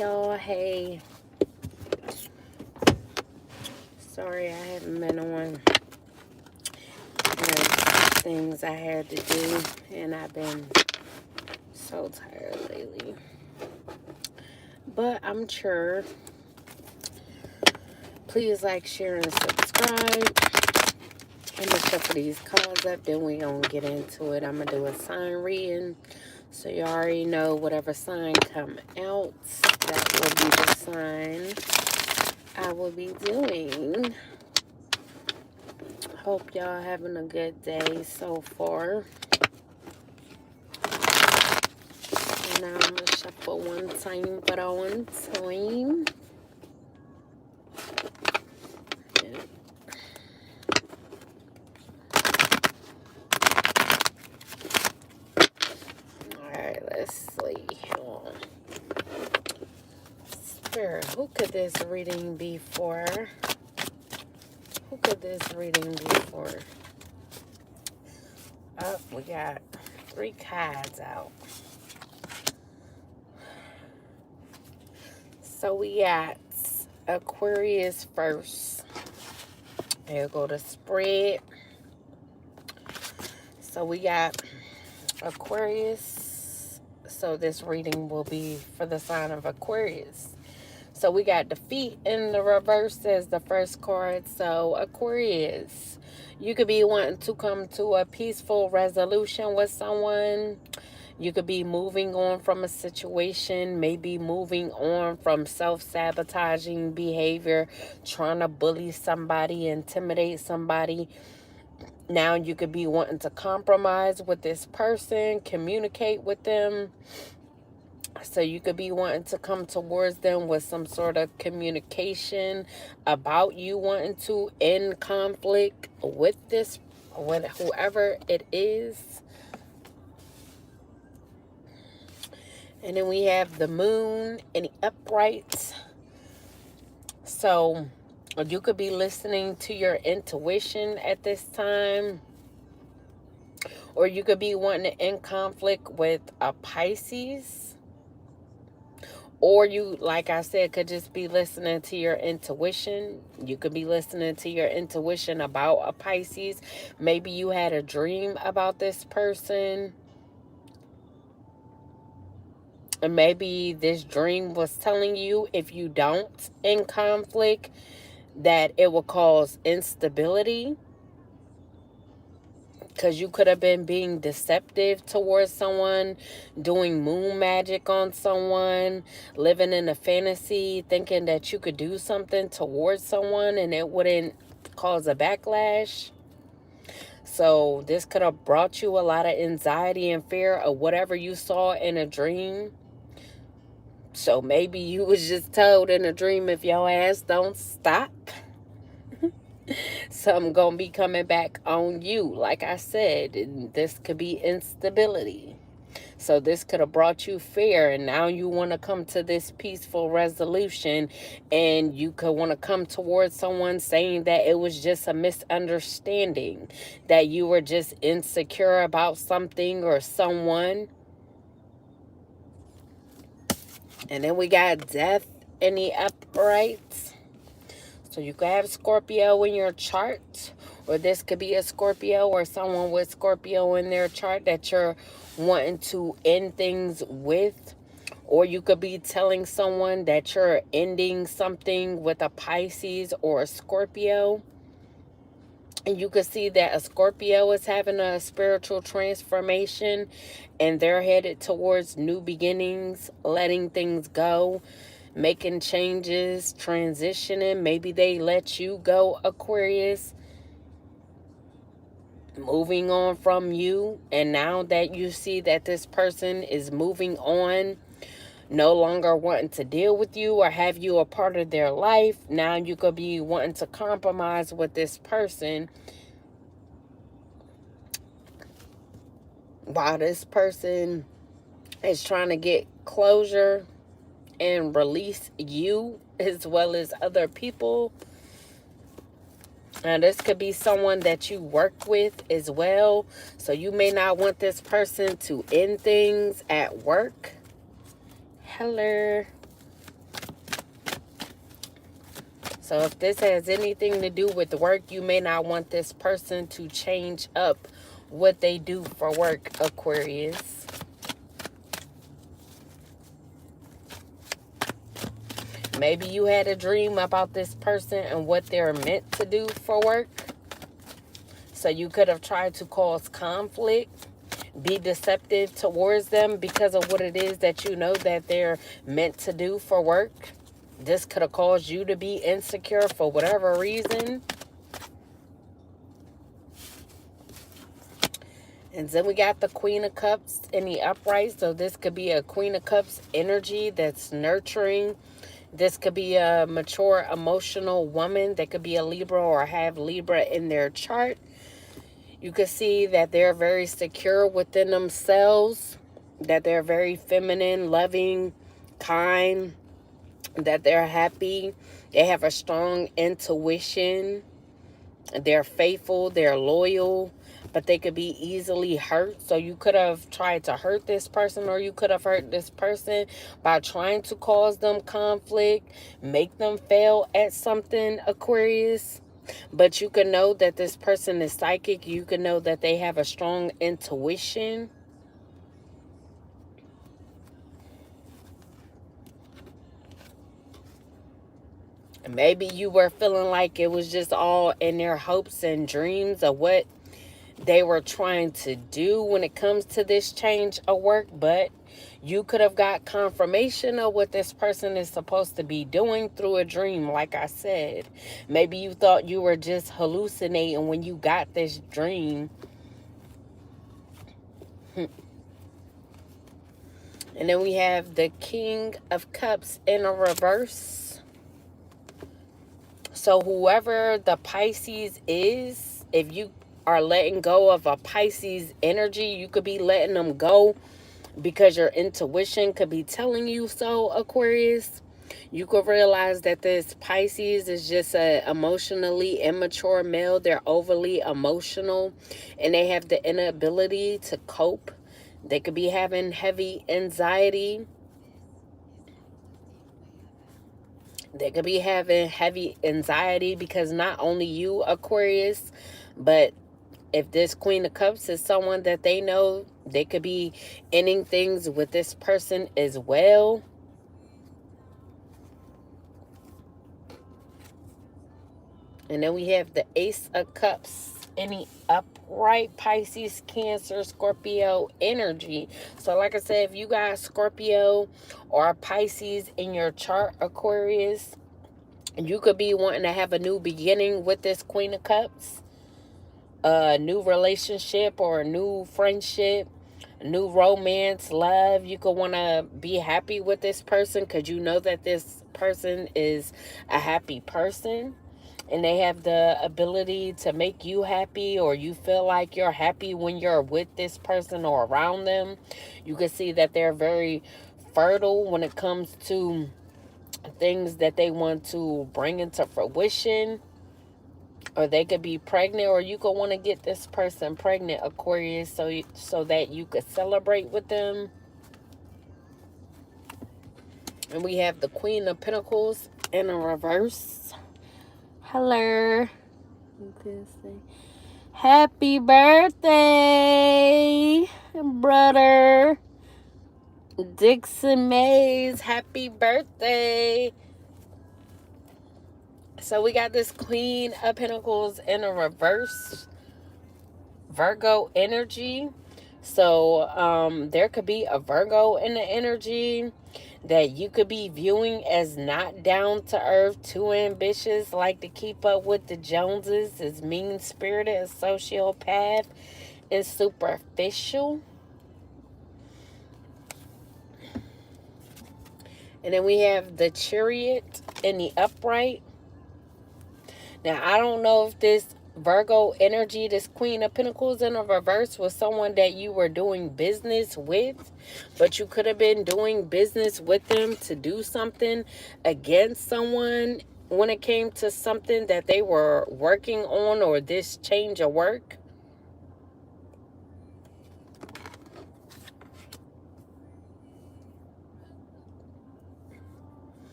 y'all. Hey. Sorry I haven't been on. There's things I had to do, and I've been so tired lately. But I'm sure. Please like, share, and subscribe. I'm going to shuffle these cards up, then we going to get into it. I'm going to do a sign reading. So you already know whatever sign come out, that will be the sign I will be doing. Hope y'all having a good day so far. And now I'm going to shuffle one time but on one time. Alright, let's see. Spirit, who could this reading be for? Who could this reading be for? Oh, we got 3 cards out. So we got Aquarius first. There go the spread. So we got Aquarius. So this reading will be for the sign of Aquarius. So we got defeat in the reverse as the first card. So Aquarius, you could be wanting to come to a peaceful resolution with someone. You could be moving on from a situation, maybe moving on from self-sabotaging behavior, trying to bully somebody, intimidate somebody. Now you could be wanting to compromise with this person, communicate with them. So you could be wanting to come towards them with some sort of communication about you wanting to end conflict with whoever it is. And then we have the moon and the upright. So you could be listening to your intuition at this time. Or you could be wanting to end conflict with a Pisces. Or you, like I said, could just be listening to your intuition. You could be listening to your intuition about a Pisces. Maybe you had a dream about this person. And maybe this dream was telling you if you don't end conflict, that it will cause instability. Because you could have been being deceptive towards someone, doing moon magic on someone, living in a fantasy, thinking that you could do something towards someone and it wouldn't cause a backlash. So this could have brought you a lot of anxiety and fear of whatever you saw in a dream. So maybe you was just told in a dream, if your ass don't stop, something gonna be coming back on you. Like I said, this could be instability. So this could have brought you fear, and now you want to come to this peaceful resolution, and you could want to come towards someone saying that it was just a misunderstanding, that you were just insecure about something or someone. And then we got death in the upright. So you could have Scorpio in your chart, or this could be a Scorpio or someone with Scorpio in their chart that you're wanting to end things with. Or you could be telling someone that you're ending something with a Pisces or a Scorpio. And you could see that a Scorpio is having a spiritual transformation, and they're headed towards new beginnings, letting things go, making changes, transitioning. Maybe they let you go, Aquarius, moving on from you. And now that you see that this person is moving on, no longer wanting to deal with you or have you a part of their life, now you could be wanting to compromise with this person, while this person is trying to get closure and release you as well as other people. And this could be someone that you work with as well. So you may not want this person to end things at work. Hello. So if this has anything to do with work, you may not want this person to change up what they do for work, Aquarius. Maybe you had a dream about this person and what they're meant to do for work. So you could have tried to cause conflict, be deceptive towards them because of what it is that you know that they're meant to do for work. This could have caused you to be insecure for whatever reason. And then we got the Queen of Cups in the upright. So this could be a Queen of Cups energy that's nurturing. This could be a mature, emotional woman. That could be a Libra or have Libra in their chart. You can see that they're very secure within themselves, that they're very feminine, loving, kind, that they're happy. They have a strong intuition. They're faithful, they're loyal, but they could be easily hurt. So you could have tried to hurt this person, or you could have hurt this person by trying to cause them conflict, make them fail at something, Aquarius. But you can know that this person is psychic. You can know that they have a strong intuition. Maybe you were feeling like it was just all in their hopes and dreams of what they were trying to do when it comes to this change of work, but you could have got confirmation of what this person is supposed to be doing through a dream. Like I said, maybe you thought you were just hallucinating when you got this dream. And then we have the King of Cups in a reverse. So whoever the Pisces is, if you are letting go of a Pisces energy, you could be letting them go because your intuition could be telling you so, Aquarius. You could realize that this Pisces is just a emotionally immature male. They're overly emotional and they have the inability to cope. They could be having heavy anxiety. They could be having heavy anxiety because not only you, Aquarius, but if this Queen of Cups is someone that they know, they could be ending things with this person as well. And then we have the Ace of Cups in the upright, Pisces, Cancer, Scorpio energy. So like I said, if you got Scorpio or Pisces in your chart, Aquarius, you could be wanting to have a new beginning with this Queen of Cups. A new relationship or a new friendship, a new romance, love. You could want to be happy with this person because you know that this person is a happy person. And they have the ability to make you happy, or you feel like you're happy when you're with this person or around them. You can see that they're very fertile when it comes to things that they want to bring into fruition. Or they could be pregnant, or you could want to get this person pregnant, Aquarius, so that you could celebrate with them. And we have the Queen of Pentacles in a reverse. Hello. Happy birthday, brother. Dixon Mays, happy birthday. So we got this Queen of Pentacles in a reverse, Virgo energy. So there could be a Virgo in the energy that you could be viewing as not down to earth, too ambitious, like to keep up with the Joneses, is mean-spirited, a sociopath, and superficial. And then we have the Chariot in the upright. Now, I don't know if this Virgo energy, this Queen of Pentacles in a reverse, was someone that you were doing business with, but you could have been doing business with them to do something against someone when it came to something that they were working on, or this change of work.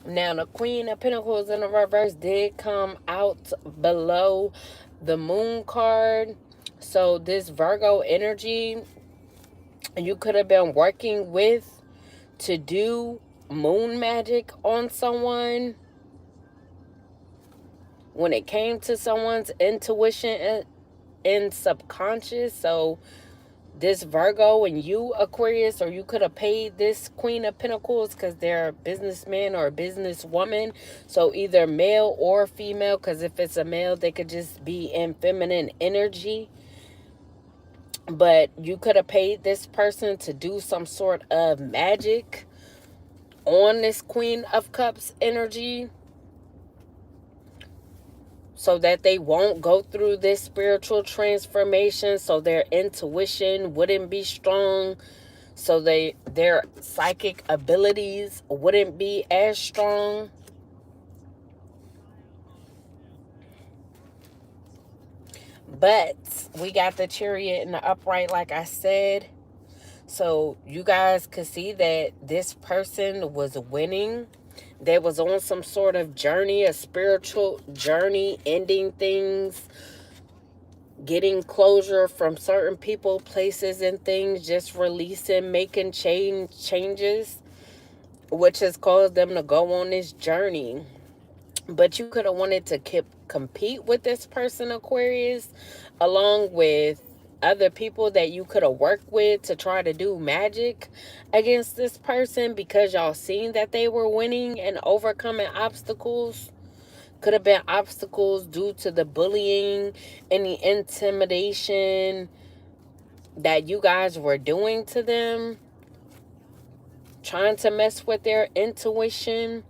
Now, the Queen of Pentacles in the reverse did come out below the Moon card. So this Virgo energy, you could have been working with to do moon magic on someone. When it came to someone's intuition and subconscious. So this Virgo and you, Aquarius, or you could have paid this Queen of Pentacles because they're a businessman or a businesswoman. So either male or female, because if it's a male, they could just be in feminine energy. But you could have paid this person to do some sort of magic on this Queen of Cups energy, so that they won't go through this spiritual transformation, so their intuition wouldn't be strong, so their psychic abilities wouldn't be as strong. But we got the Chariot in the upright, like I said. So you guys could see that this person was winning. They was on some sort of journey, a spiritual journey, ending things, getting closure from certain people, places, and things, just releasing, making changes, which has caused them to go on this journey. But you could have wanted to compete with this person, Aquarius, along with other people that you could have worked with to try to do magic against this person, because y'all seen that they were winning and overcoming obstacles. Could have been obstacles due to the bullying and the intimidation that you guys were doing to them, trying to mess with their intuition.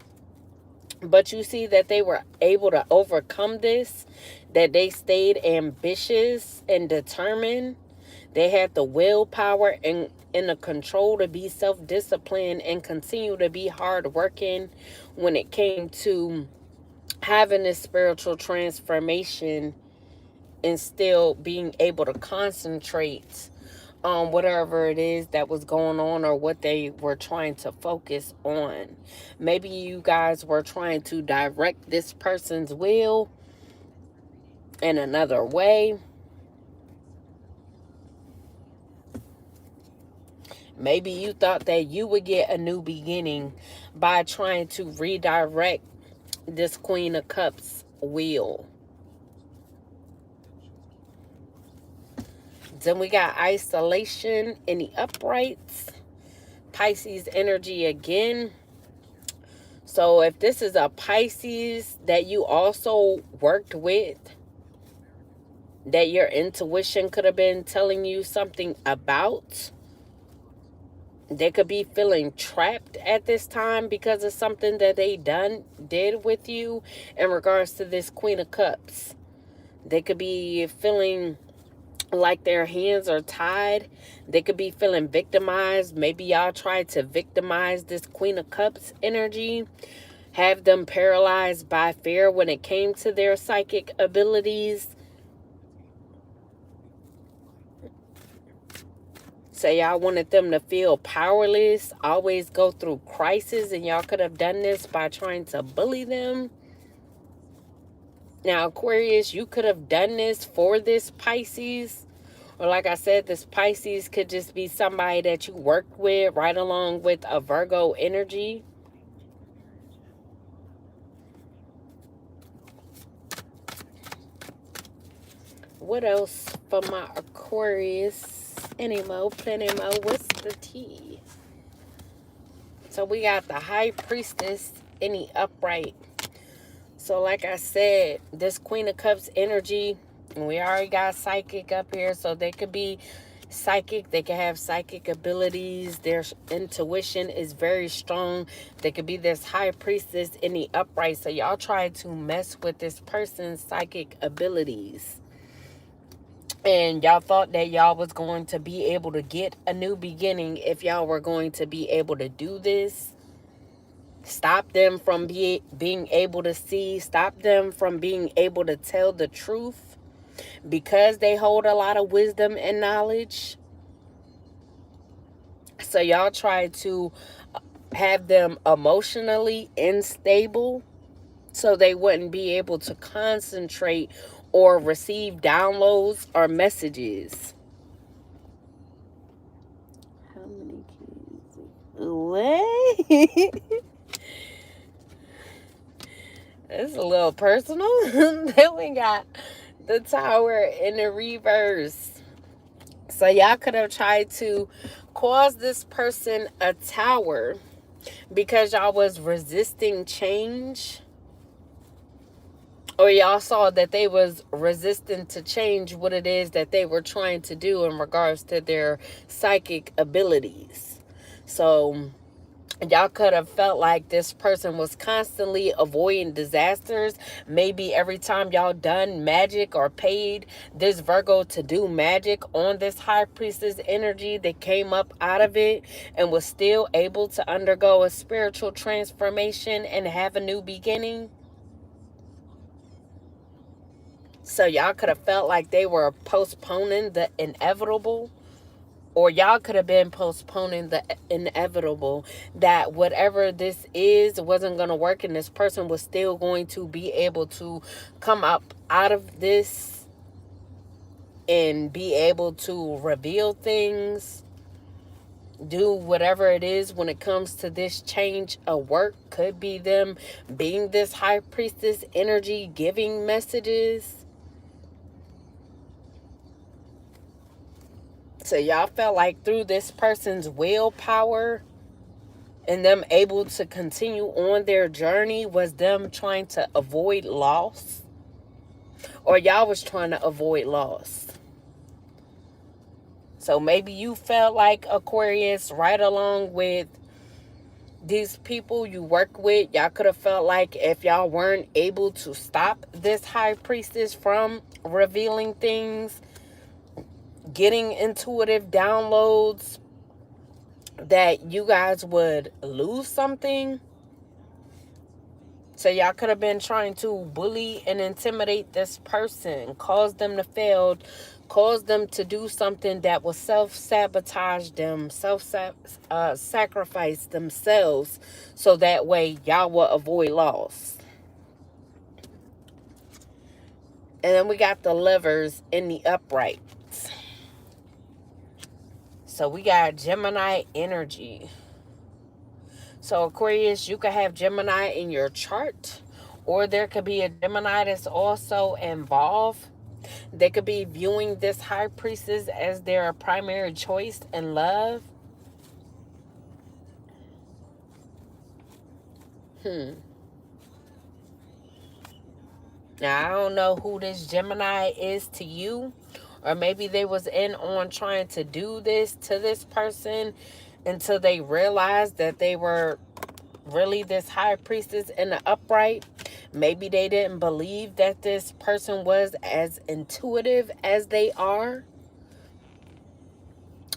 But you see that they were able to overcome this, that they stayed ambitious and determined. They had the willpower and the control to be self-disciplined and continue to be hardworking when it came to having this spiritual transformation, and still being able to concentrate on whatever it is that was going on or what they were trying to focus on. Maybe you guys were trying to direct this person's will in another way. Maybe you thought that you would get a new beginning by trying to redirect this Queen of Cups wheel. Then we got isolation in the uprights. Pisces energy again. So if this is a Pisces that you also worked with, that your intuition could have been telling you something about, they could be feeling trapped at this time because of something that they did with you in regards to this Queen of Cups. They could be feeling like their hands are tied. They could be feeling victimized. Maybe y'all tried to victimize this Queen of Cups energy, have them paralyzed by fear when it came to their psychic abilities. So y'all wanted them to feel powerless, always go through crisis, and y'all could have done this by trying to bully them. Now, Aquarius, you could have done this for this Pisces. Or like I said, this Pisces could just be somebody that you worked with right along with a Virgo energy. What else for my Aquarius? Any more, plenty more. What's the tea? So we got the High Priestess in the upright. So like I said, this Queen of Cups energy, we already got psychic up here, so they could be psychic. They could have psychic abilities. Their intuition is very strong. They could be this High Priestess in the upright. So y'all try to mess with this person's psychic abilities. And y'all thought that y'all was going to be able to get a new beginning if y'all were going to be able to do this. Stop them from being able to see. Stop them from being able to tell the truth, because they hold a lot of wisdom and knowledge. So y'all try to have them emotionally unstable, so they wouldn't be able to concentrate or receive downloads or messages. How many kids? What? It's a little personal. Then we got the Tower in the reverse. So y'all could have tried to cause this person a tower because y'all was resisting change, or y'all saw that they was resistant to change what it is that they were trying to do in regards to their psychic abilities. So y'all could have felt like this person was constantly avoiding disasters. Maybe every time y'all done magic or paid this Virgo to do magic on this high priestess energy, they came up out of it and was still able to undergo a spiritual transformation and have a new beginning. So y'all could have felt like they were postponing the inevitable. Or y'all could have been postponing the inevitable, that whatever this is wasn't going to work and this person was still going to be able to come up out of this and be able to reveal things, do whatever it is when it comes to this change of work. Could be them being this high priestess energy, giving messages. So y'all felt like through this person's willpower and them able to continue on their journey was them trying to avoid loss. Or y'all was trying to avoid loss. So maybe you felt like, Aquarius, right along with these people you work with, y'all could have felt like if y'all weren't able to stop this high priestess from revealing things, getting intuitive downloads, that you guys would lose something. So y'all could have been trying to bully and intimidate this person, cause them to fail, cause them to do something that will self-sabotage them, sacrifice themselves, so that way y'all will avoid loss. And then we got the Lovers in the uprights. So we got Gemini energy. So Aquarius, you could have Gemini in your chart, or there could be a Gemini that's also involved. They could be viewing this high priestess as their primary choice in love. Now, I don't know who this Gemini is to you, or maybe they was in on trying to do this to this person until they realized that they were really this high priestess in the upright. Maybe they didn't believe that this person was as intuitive as they are.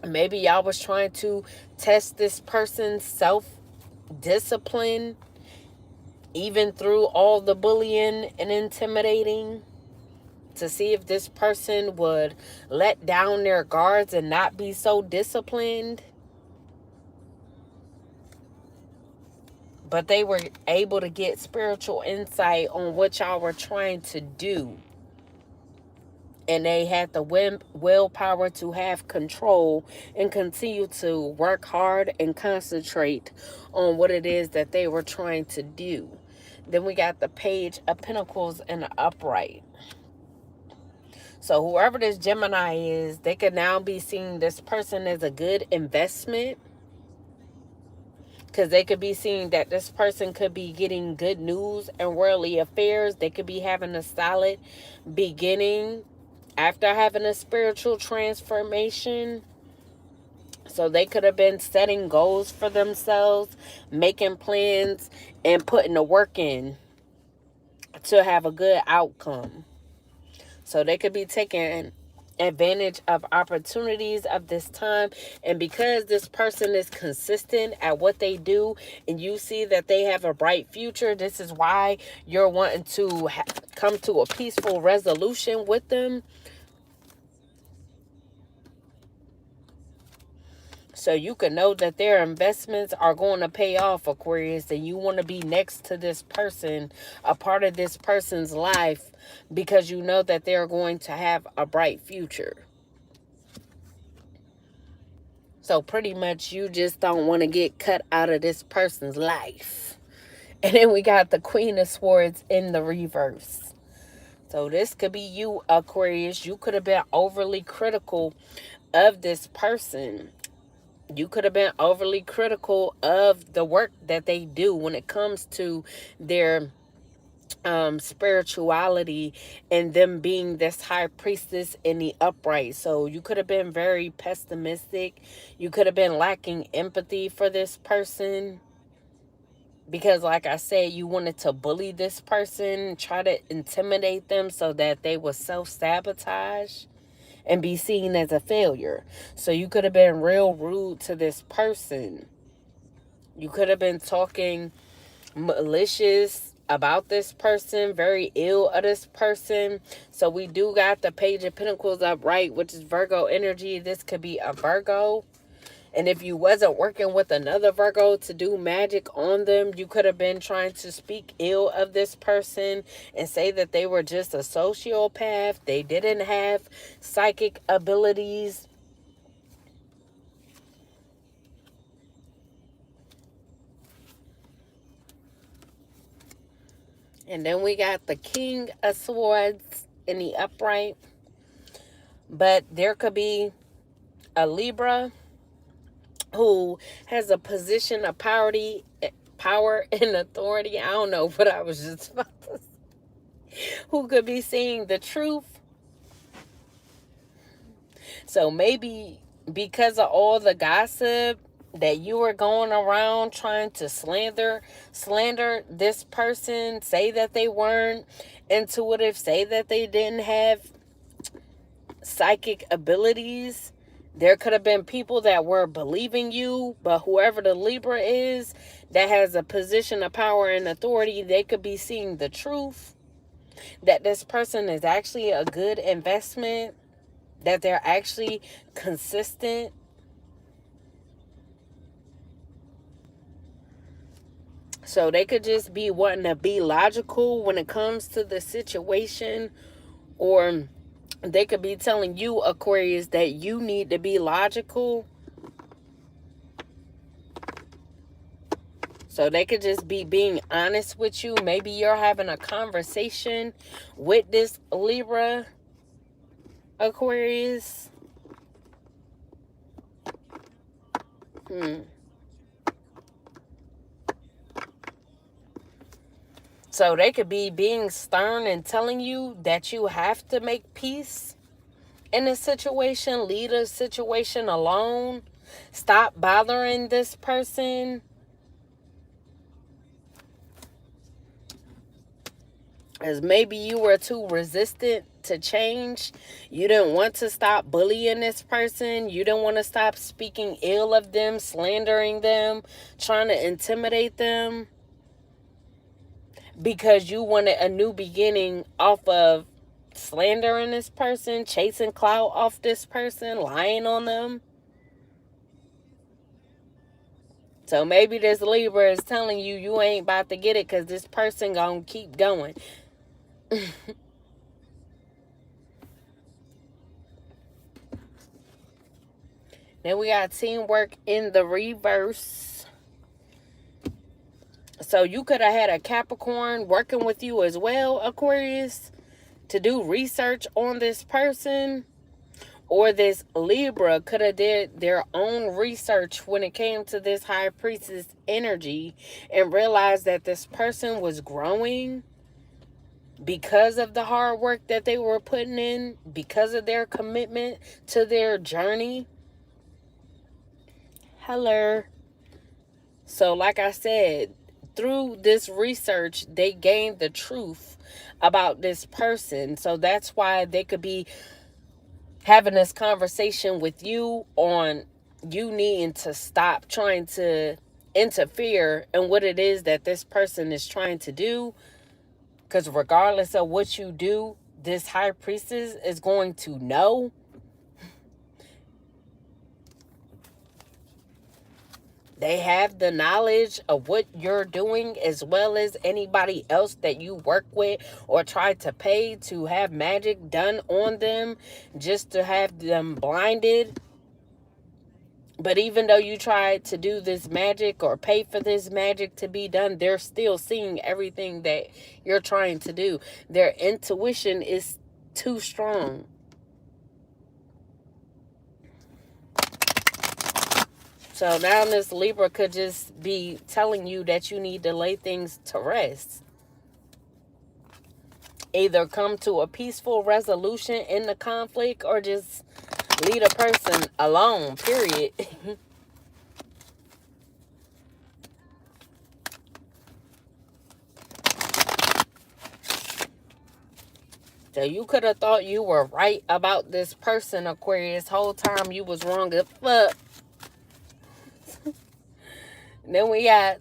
Maybe y'all was trying to test this person's self-discipline, even through all the bullying and intimidating, to see if this person would let down their guards and not be so disciplined. But they were able to get spiritual insight on what y'all were trying to do. And they had the willpower to have control and continue to work hard and concentrate on what it is that they were trying to do. Then we got the Page of Pentacles in the upright. So whoever this Gemini is, they could now be seeing this person as a good investment. Because they could be seeing that this person could be getting good news and worldly affairs. They could be having a solid beginning after having a spiritual transformation. So they could have been setting goals for themselves, making plans, and putting the work in to have a good outcome. So they could be taking advantage of opportunities of this time. And because this person is consistent at what they do and you see that they have a bright future, this is why you're wanting to come to a peaceful resolution with them. So you can know that their investments are going to pay off, Aquarius, and you want to be next to this person, a part of this person's life, because you know that they're going to have a bright future. So pretty much you just don't want to get cut out of this person's life. And then we got the Queen of Swords in the reverse. So this could be you, Aquarius. You could have been overly critical of this person. You could have been overly critical of the work that they do when it comes to their spirituality and them being this high priestess in the upright. So you could have been very pessimistic. You could have been lacking empathy for this person. Because like I said, you wanted to bully this person, try to intimidate them so that they would self-sabotage and be seen as a failure. So you could have been real rude to this person. You could have been talking malicious about this person, very ill of this person. So we do got the Page of Pentacles upright, which is Virgo energy. This could be a Virgo. And if you wasn't working with another Virgo to do magic on them, you could have been trying to speak ill of this person and say that they were just a sociopath. They didn't have psychic abilities. And then we got the King of Swords in the upright. But there could be a Libra who has a position of power and authority. I don't know what I was just about to say. Who could be seeing the truth. So maybe because of all the gossip that you were going around trying to slander this person, say that they weren't intuitive, say that they didn't have psychic abilities. There could have been people that were believing you, but whoever the Libra is that has a position of power and authority, they could be seeing the truth, that this person is actually a good investment, that they're actually consistent. So they could just be wanting to be logical when it comes to the situation, or they could be telling you, Aquarius, that you need to be logical. So they could just be being honest with you. Maybe you're having a conversation with this Libra, Aquarius. So they could be being stern and telling you that you have to make peace in a situation, leave a situation alone, stop bothering this person. As maybe you were too resistant to change. You didn't want to stop bullying this person. You didn't want to stop speaking ill of them, slandering them, trying to intimidate them. Because you wanted a new beginning off of slandering this person, chasing clout off this person, lying on them. So maybe this Libra is telling you you ain't about to get it because this person gonna keep going. Then we got teamwork in the reverse. So you could have had a Capricorn working with you as well, Aquarius, to do research on this person. Or this Libra could have did their own research when it came to this high priestess energy and realized that this person was growing because of the hard work that they were putting in, because of their commitment to their journey. Hello. So like I said, through this research, they gained the truth about this person. So that's why they could be having this conversation with you on you needing to stop trying to interfere in what it is that this person is trying to do. Because regardless of what you do, this high priestess is going to know. They have the knowledge of what you're doing, as well as anybody else that you work with or try to pay to have magic done on them, just to have them blinded. But even though you try to do this magic or pay for this magic to be done, they're still seeing everything that you're trying to do. Their intuition is too strong. So now this Libra could just be telling you that you need to lay things to rest. Either come to a peaceful resolution in the conflict, or just leave a person alone, period. So you could have thought you were right about this person, Aquarius. Whole time you was wrong as fuck. Then we got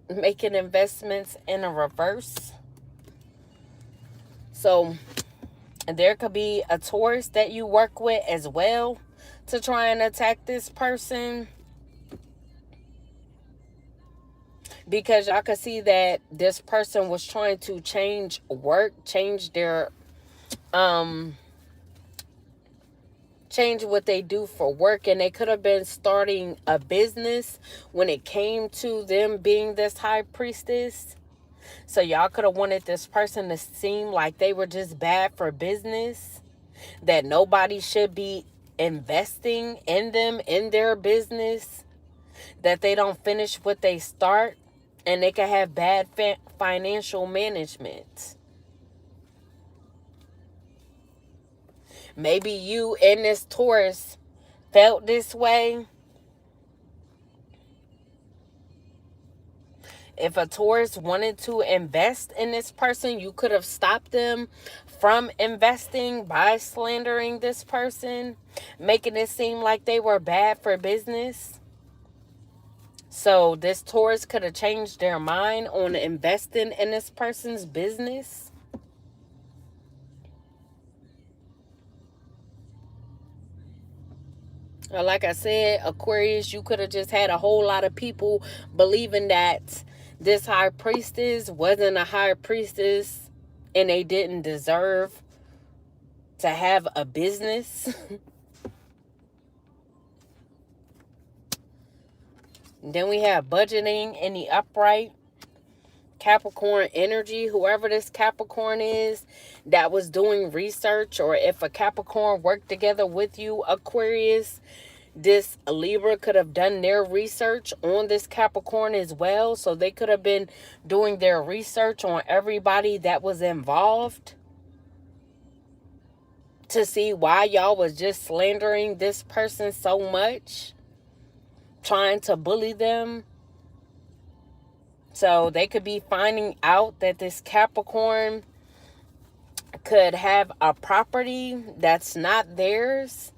making investments in a reverse. So there could be a Taurus that you work with as well to try and attack this person. Because y'all could see that this person was trying to change work, change their change what they do for work, and they could have been starting a business when it came to them being this high priestess. So y'all could have wanted this person to seem like they were just bad for business, that nobody should be investing in them, in their business, that they don't finish what they start, and they can have bad financial management. Maybe you and this Taurus felt this way. If a Taurus wanted to invest in this person, you could have stopped them from investing by slandering this person, making it seem like they were bad for business. So this Taurus could have changed their mind on investing in this person's business. Like I said, Aquarius, you could have just had a whole lot of people believing that this high priestess wasn't a high priestess and they didn't deserve to have a business. Then we have budgeting in the upright. Capricorn energy, whoever this Capricorn is that was doing research, or if a Capricorn worked together with you, Aquarius, this Libra could have done their research on this Capricorn as well. So they could have been doing their research on everybody that was involved to see why y'all was just slandering this person so much, trying to bully them. So they could be finding out that this Capricorn could have a property that's not theirs,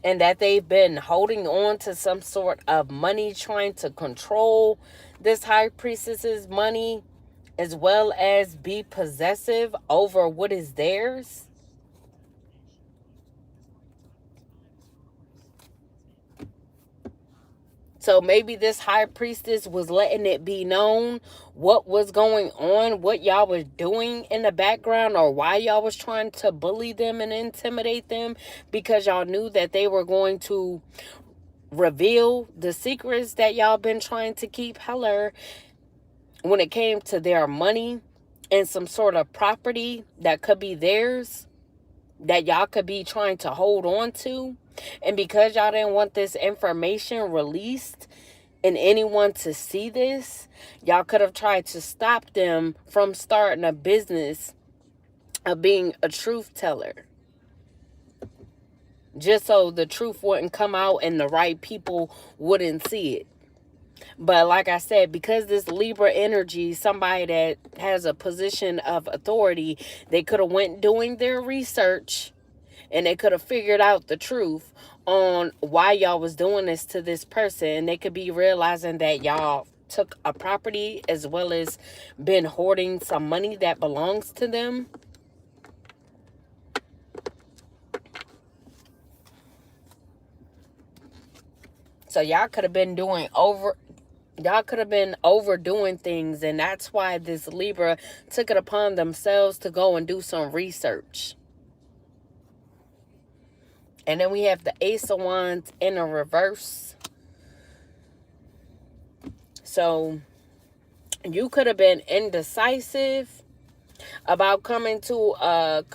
and that they've been holding on to some sort of money, trying to control this high priestess's money, as well as be possessive over what is theirs. So maybe this high priestess was letting it be known what was going on, what y'all was doing in the background, or why y'all was trying to bully them and intimidate them, because y'all knew that they were going to reveal the secrets that y'all been trying to keep hella when it came to their money and some sort of property that could be theirs, that y'all could be trying to hold on to. And because y'all didn't want this information released and anyone to see this, y'all could have tried to stop them from starting a business of being a truth teller, just so the truth wouldn't come out and the right people wouldn't see it. But like I said, because this Libra energy, somebody that has a position of authority, they could have went doing their research, and they could have figured out the truth on why y'all was doing this to this person. And they could be realizing that y'all took a property, as well as been hoarding some money that belongs to them. So y'all could have been overdoing things, and that's why this Libra took it upon themselves to go and do some research. And then we have the Ace of Wands in a reverse. So you could have been indecisive about coming to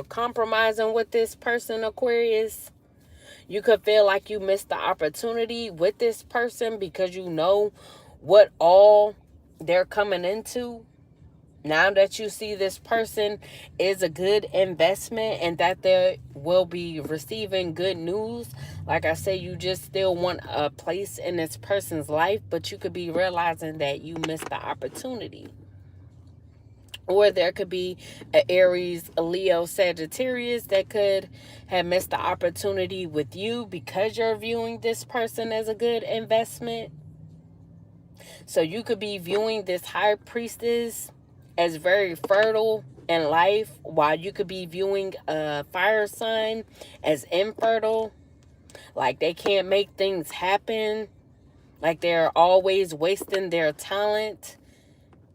compromising with this person, Aquarius. You could feel like you missed the opportunity with this person because you know what all they're coming into. Now that you see this person is a good investment and that they will be receiving good news, like I say, you just still want a place in this person's life, but you could be realizing that you missed the opportunity. Or there could be an Aries, a Leo, Sagittarius that could have missed the opportunity with you because you're viewing this person as a good investment. So you could be viewing this High Priestess as very fertile in life, while you could be viewing a fire sign as infertile. Like they can't make things happen. Like they're always wasting their talent.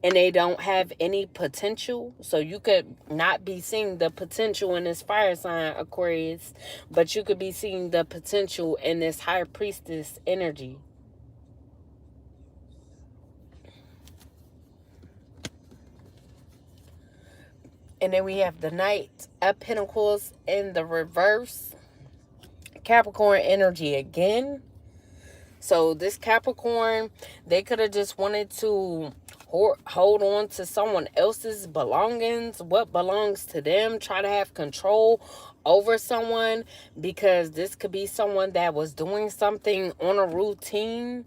And they don't have any potential. So you could not be seeing the potential in this fire sign, Aquarius. But you could be seeing the potential in this High Priestess energy. And then we have the Knight of Pentacles in the reverse. Capricorn energy again. So this Capricorn, they could have just wanted to hold on to someone else's belongings, what belongs to them, try to have control over someone, because this could be someone that was doing something on a routine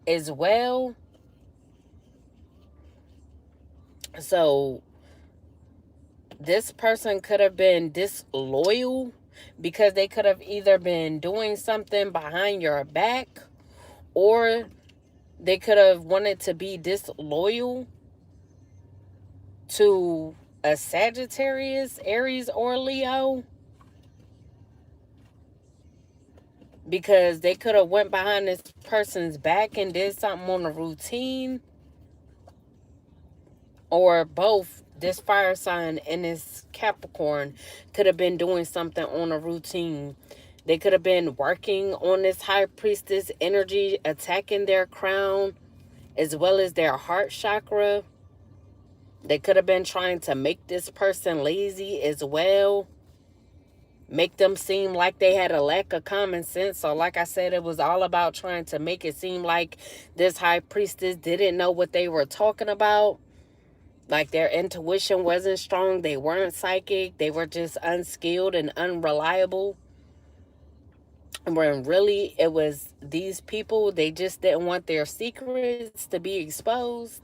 as well. So this person could have been disloyal because they could have either been doing something behind your back, or they could have wanted to be disloyal to a Sagittarius, Aries, or Leo, because they could have went behind this person's back and did something on a routine. Or both, this fire sign and this Capricorn could have been doing something on a routine. They could have been working on this High Priestess energy, attacking their crown as well as their heart chakra. They could have been trying to make this person lazy as well. Make them seem like they had a lack of common sense. So like I said, it was all about trying to make it seem like this High Priestess didn't know what they were talking about. Like their intuition wasn't strong. They weren't psychic. They were just unskilled and unreliable. When really it was these people, they just didn't want their secrets to be exposed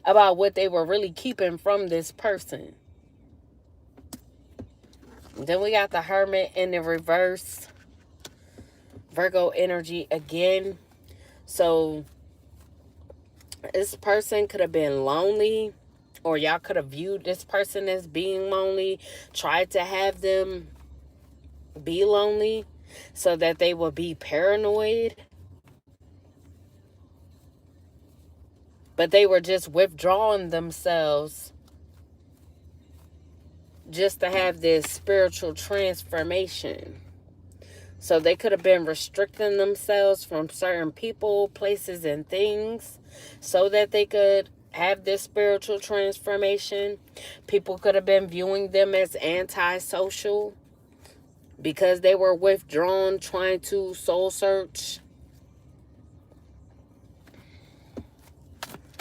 about what they were really keeping from this person. Then we got the Hermit in the reverse. Virgo energy again. So this person could have been lonely, or y'all could have viewed this person as being lonely, tried to have them be lonely so that they would be paranoid. But they were just withdrawing themselves just to have this spiritual transformation. So they could have been restricting themselves from certain people, places, and things so that they could have this spiritual transformation. People could have been viewing them as antisocial because they were withdrawn, trying to soul search.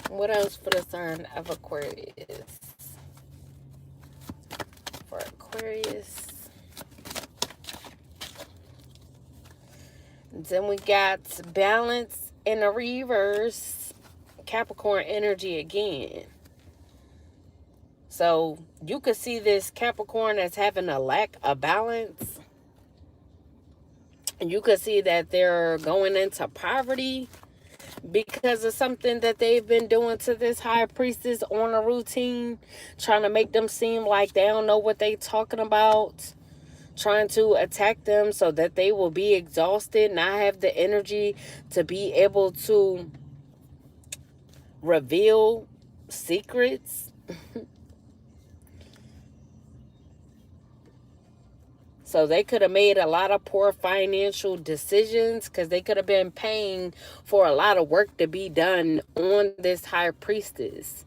What else for the sign of Aquarius? For Aquarius. Then we got balance in a reverse. Capricorn energy again. So you could see this Capricorn as having a lack of balance. And you could see that they're going into poverty because of something that they've been doing to this High Priestess on a routine, trying to make them seem like they don't know what they're talking about, trying to attack them so that they will be exhausted, not have the energy to be able to reveal secrets. So they could have made a lot of poor financial decisions because they could have been paying for a lot of work to be done on this high priestess.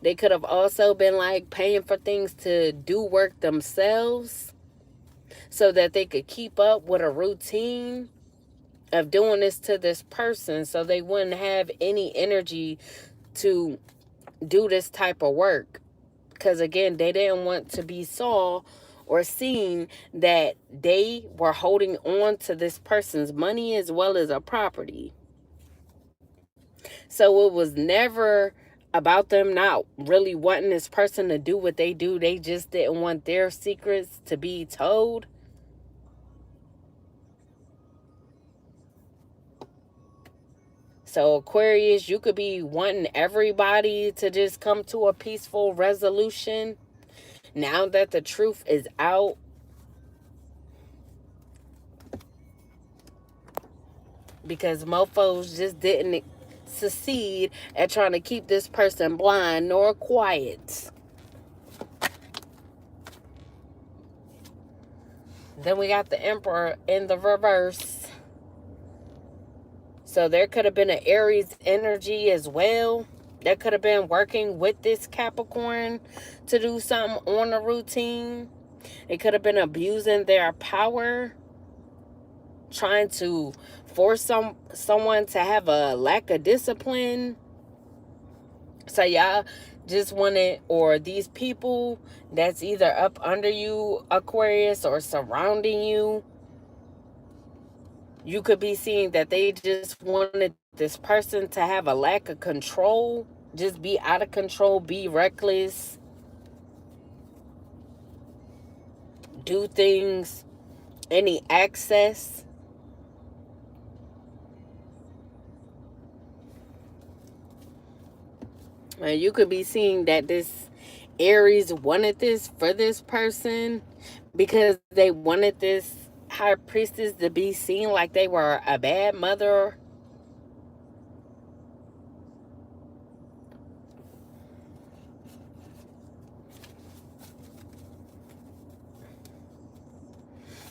They could have also been like paying for things to do work themselves so that they could keep up with a routine of doing this to this person, so they wouldn't have any energy to do this type of work. Because again, they didn't want to be saw or seen that they were holding on to this person's money as well as a property. So it was never about them not really wanting this person to do what they do. They just didn't want their secrets to be told. So Aquarius, you could be wanting everybody to just come to a peaceful resolution. Now that the truth is out, because mofos just didn't succeed at trying to keep this person blind nor quiet. Then we got the Emperor in the reverse. So there could have been an Aries energy as well. That could have been working with this Capricorn to do something on a routine. It could have been abusing their power, trying to force someone to have a lack of discipline. So y'all just wanted, or these people that's either up under you, Aquarius, or surrounding you, you could be seeing that they just wanted this person to have a lack of control, just be out of control, be reckless, do things, any access. And you could be seeing that this Aries wanted this for this person because they wanted this high priestess to be seen like they were a bad mother.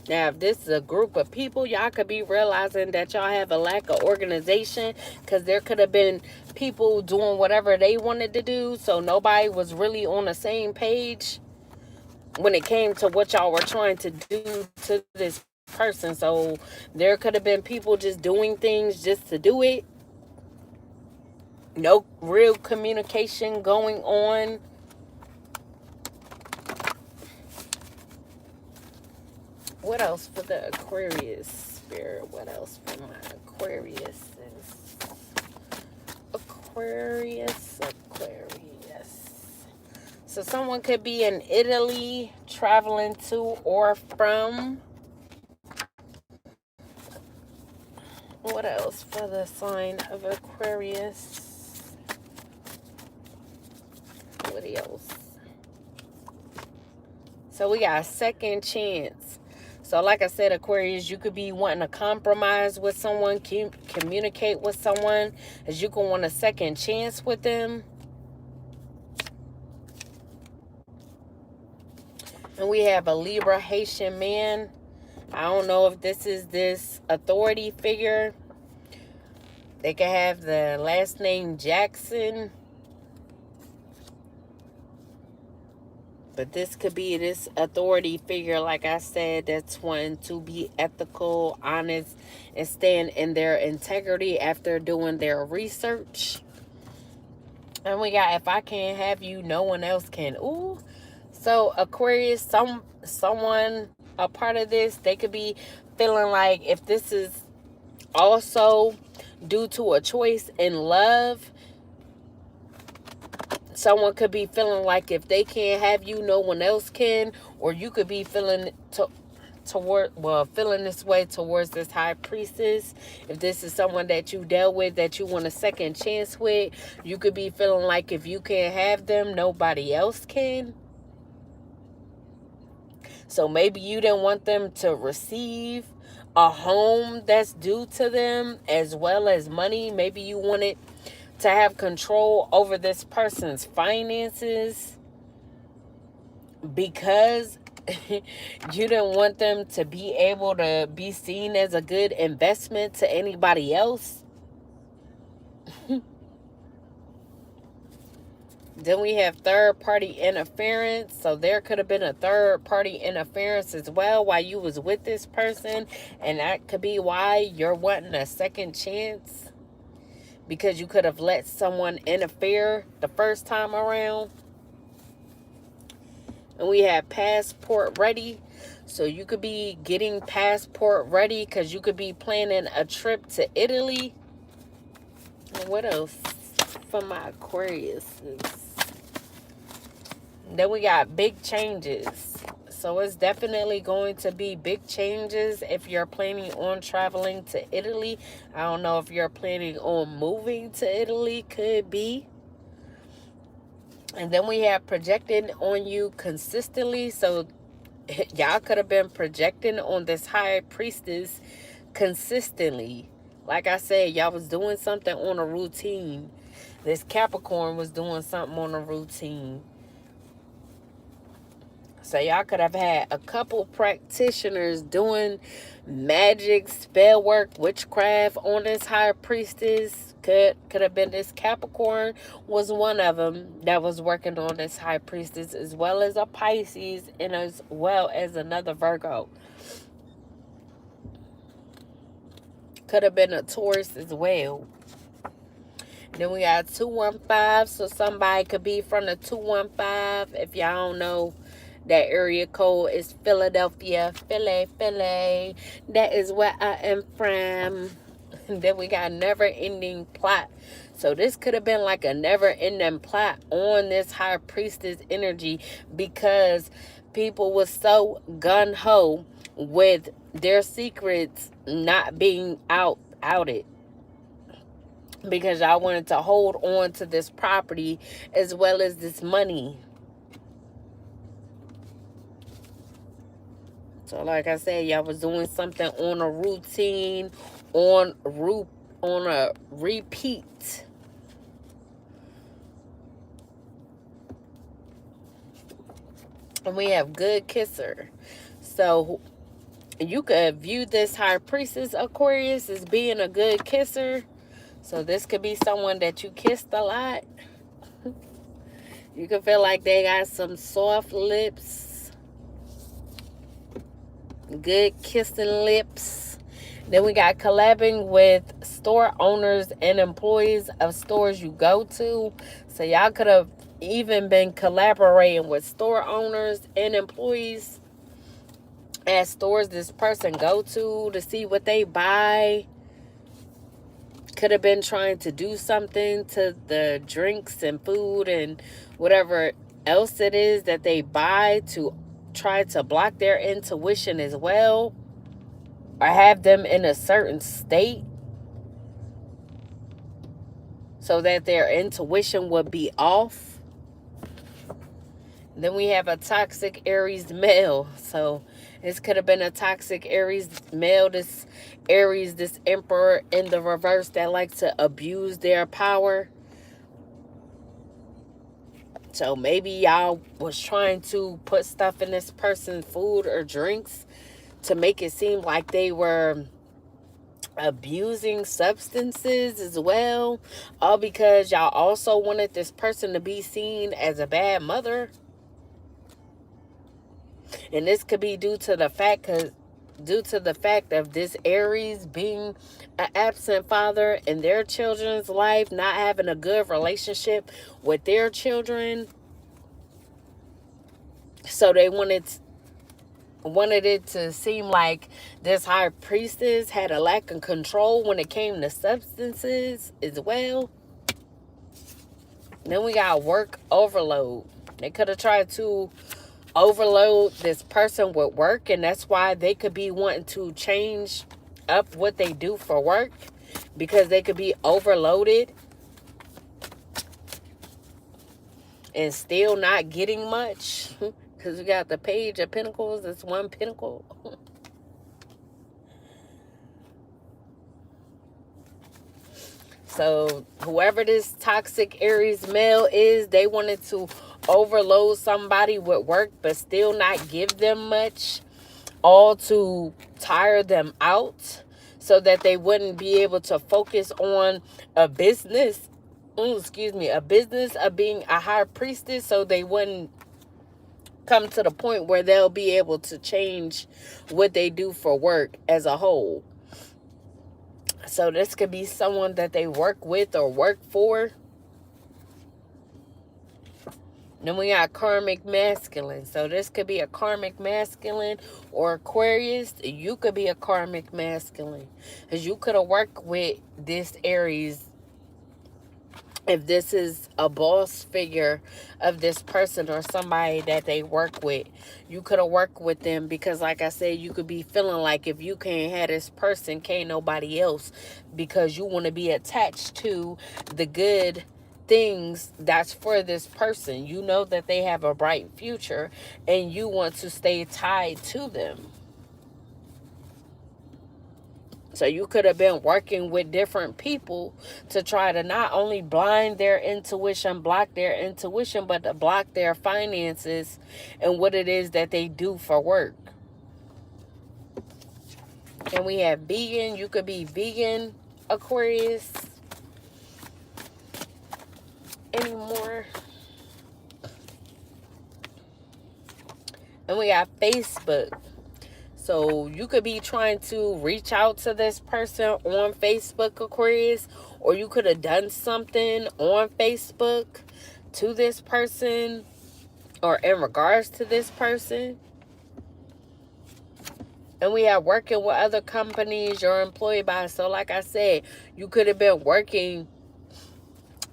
Now, if this is a group of people, y'all could be realizing that y'all have a lack of organization because there could have been people doing whatever they wanted to do. So nobody was really on the same page when it came to what y'all were trying to do to this person. So there could have been people just doing things just to do it. No real communication going on. What else for the Aquarius spirit? What else for my Aquarius? Aquarius. So someone could be in Italy, traveling to or from. What else for the sign of Aquarius? What else? So we got a second chance. So like I said, Aquarius, you could be wanting to compromise with someone, communicate with someone, as you can want a second chance with them. And we have a Libra Haitian man. I don't know if this is this authority figure. They could have the last name Jackson. But this could be this authority figure, like I said, that's wanting to be ethical, honest, and stand in their integrity after doing their research. And we got, if I can't have you, no one else can. Ooh. So Aquarius, someone, a part of this, they could be feeling like if this is also due to a choice in love, someone could be feeling like if they can't have you, no one else can. Or you could be feeling feeling this way towards this high priestess. If this is someone that you dealt with, that you want a second chance with, you could be feeling like if you can't have them, nobody else can. So maybe you didn't want them to receive a home that's due to them as well as money. Maybe you wanted to have control over this person's finances because you didn't want them to be able to be seen as a good investment to anybody else. Then we have third-party interference. So there could have been a third-party interference as well while you was with this person. And that could be why you're wanting a second chance. Because you could have let someone interfere the first time around. And we have passport ready. So you could be getting passport ready because you could be planning a trip to Italy. And what else for my Aquarius? Then we got big changes. So it's definitely going to be big changes if you're planning on traveling to Italy. I don't know if you're planning on moving to Italy. Could be. And then we have projecting on you consistently. So y'all could have been projecting on this high priestess consistently. Like I said, y'all was doing something on a routine. This Capricorn was doing something on a routine. So y'all could have had a couple practitioners doing magic, spell work, witchcraft on this high priestess. Could have been this Capricorn was one of them that was working on this high priestess, as well as a Pisces and as well as another Virgo. Could have been a Taurus as well. Then we got 215. So somebody could be from the 215. If y'all don't know, that area code is Philadelphia, Philly. That is where I am from. And then we got never-ending plot. So this could have been like a never-ending plot on this high priestess energy because people was so gun-ho with their secrets not being outed. Because y'all wanted to hold on to this property as well as this money. So like I said, y'all was doing something on a routine, on a repeat. And we have good kisser. So you could view this high priestess Aquarius as being a good kisser. So this could be someone that you kissed a lot. You could feel like they got some soft lips. Good kissing lips. Then we got collabing with store owners and employees of stores you go to. So y'all could have even been collaborating with store owners and employees at stores this person go to see what they buy. Could have been trying to do something to the drinks and food and whatever else it is that they buy to try to block their intuition as well, or have them in a certain state so that their intuition would be off. Then we have a toxic Aries male. So this could have been a toxic Aries male. This Aries, this emperor in the reverse that likes to abuse their power. So maybe y'all was trying to put stuff in this person's food or drinks to make it seem like they were abusing substances as well. All because y'all also wanted this person to be seen as a bad mother. And this could be due to the fact of this Aries being an absent father in their children's life, not having a good relationship with their children. So they wanted it to seem like this high priestess had a lack of control when it came to substances as well. Then we got work overload. They could have tried to overload this person with work, and that's why they could be wanting to change up what they do for work, because they could be overloaded and still not getting much Because we got the Page of Pentacles. It's one pentacle. So whoever this toxic Aries male is, they wanted to overload somebody with work but still not give them much, all to tire them out so that they wouldn't be able to focus on a business. A business of being a high priestess, so they wouldn't come to the point where they'll be able to change what they do for work as a whole. So this could be someone that they work with or work for. Then we got karmic masculine. So this could be a karmic masculine or Aquarius. You could be a karmic masculine. Because you could have worked with this Aries. If this is a boss figure of this person or somebody that they work with, you could have worked with them, because like I said, you could be feeling like if you can't have this person, can't nobody else, because you want to be attached to the good things that's for this person. You know that they have a bright future and you want to stay tied to them. So you could have been working with different people to try to not only blind their intuition, block their intuition, but to block their finances and what it is that they do for work. And we have vegan. You could be vegan, Aquarius. Any more? And we got Facebook. So you could be trying to reach out to this person on Facebook, Aquarius, or you could have done something on Facebook to this person or in regards to this person. And we have working with other companies you're employed by. So like I said, you could have been working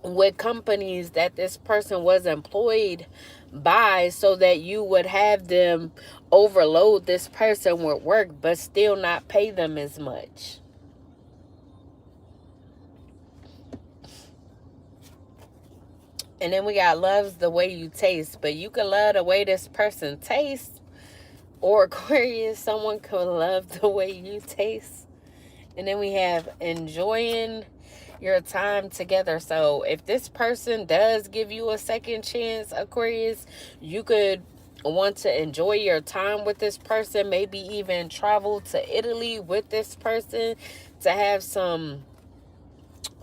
with companies that this person was employed by so that you would have them overload this person with work but still not pay them as much. And then we got loves the way you taste, but you can love the way this person tastes, or Aquarius, someone could love the way you taste. And then we have enjoying your time together. So if this person does give you a second chance, Aquarius, you could want to enjoy your time with this person, maybe even travel to Italy with this person to have some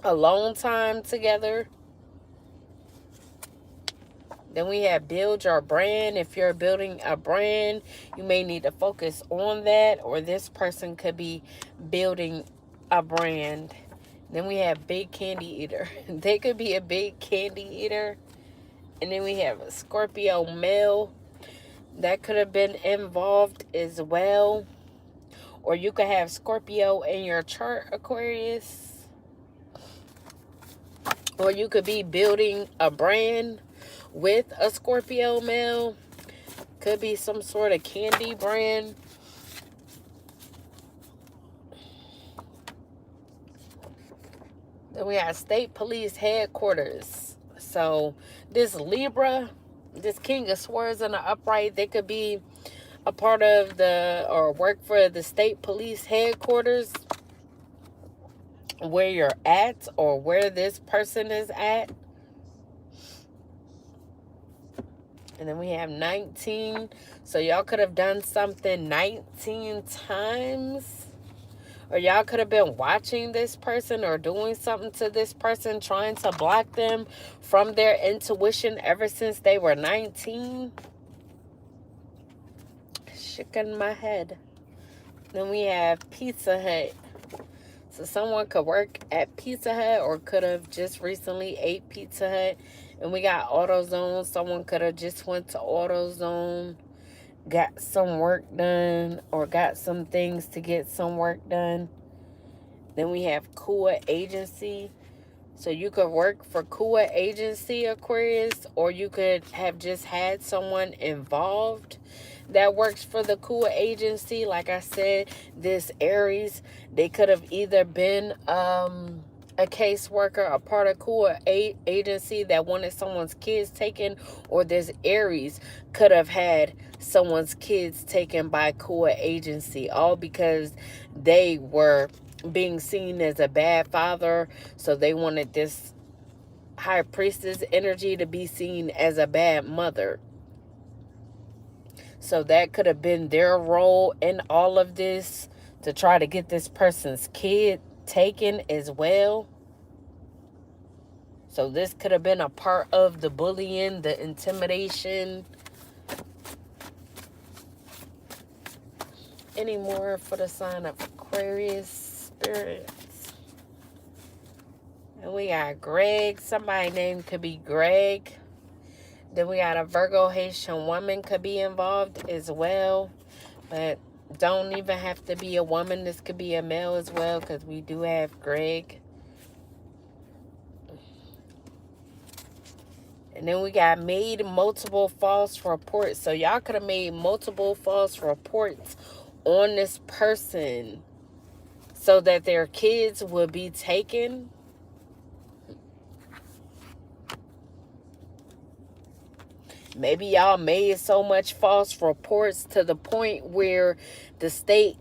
alone time together. Then we have build your brand. If you're building a brand, you may need to focus on that, or this person could be building a brand. Then we have big candy eater. They could be a big candy eater. And then we have a Scorpio male. That could have been involved as well. Or you could have Scorpio in your chart, Aquarius. Or you could be building a brand with a Scorpio male. Could be some sort of candy brand. Then we have state police headquarters. So this Libra, this King of Swords in the upright, they could be a part of the, or work for the state police headquarters where you're at, or where this person is at. And then we have 19. So y'all could have done something 19 times. Or y'all could have been watching this person or doing something to this person, trying to block them from their intuition ever since they were 19. Shaking my head. Then we have Pizza Hut. So someone could work at Pizza Hut or could have just recently ate Pizza Hut. And we got AutoZone. Someone could have just went to AutoZone, got some work done, or got some things to get some work done. Then we have Kua Agency. So you could work for Kua Agency, Aquarius, or you could have just had someone involved that works for the Kua Agency. Like I said, this Aries, they could have either been a caseworker, a particle, or agency that wanted someone's kids taken, or this Aries could have had someone's kids taken by core agency, all because they were being seen as a bad father. So they wanted this high priestess energy to be seen as a bad mother. So that could have been their role in all of this, to try to get this person's kid taken as well. So this could have been a part of the bullying, the intimidation. Any more for the sign of Aquarius spirits? And we got Greg. Somebody named could be Greg. Then we got a Virgo Haitian woman could be involved as well. But don't even have to be a woman. This could be a male as well, because we do have Greg. And then we got made multiple false reports. So y'all could have made multiple false reports on this person so that their kids would be taken. Maybe y'all made so much false reports to the point where the state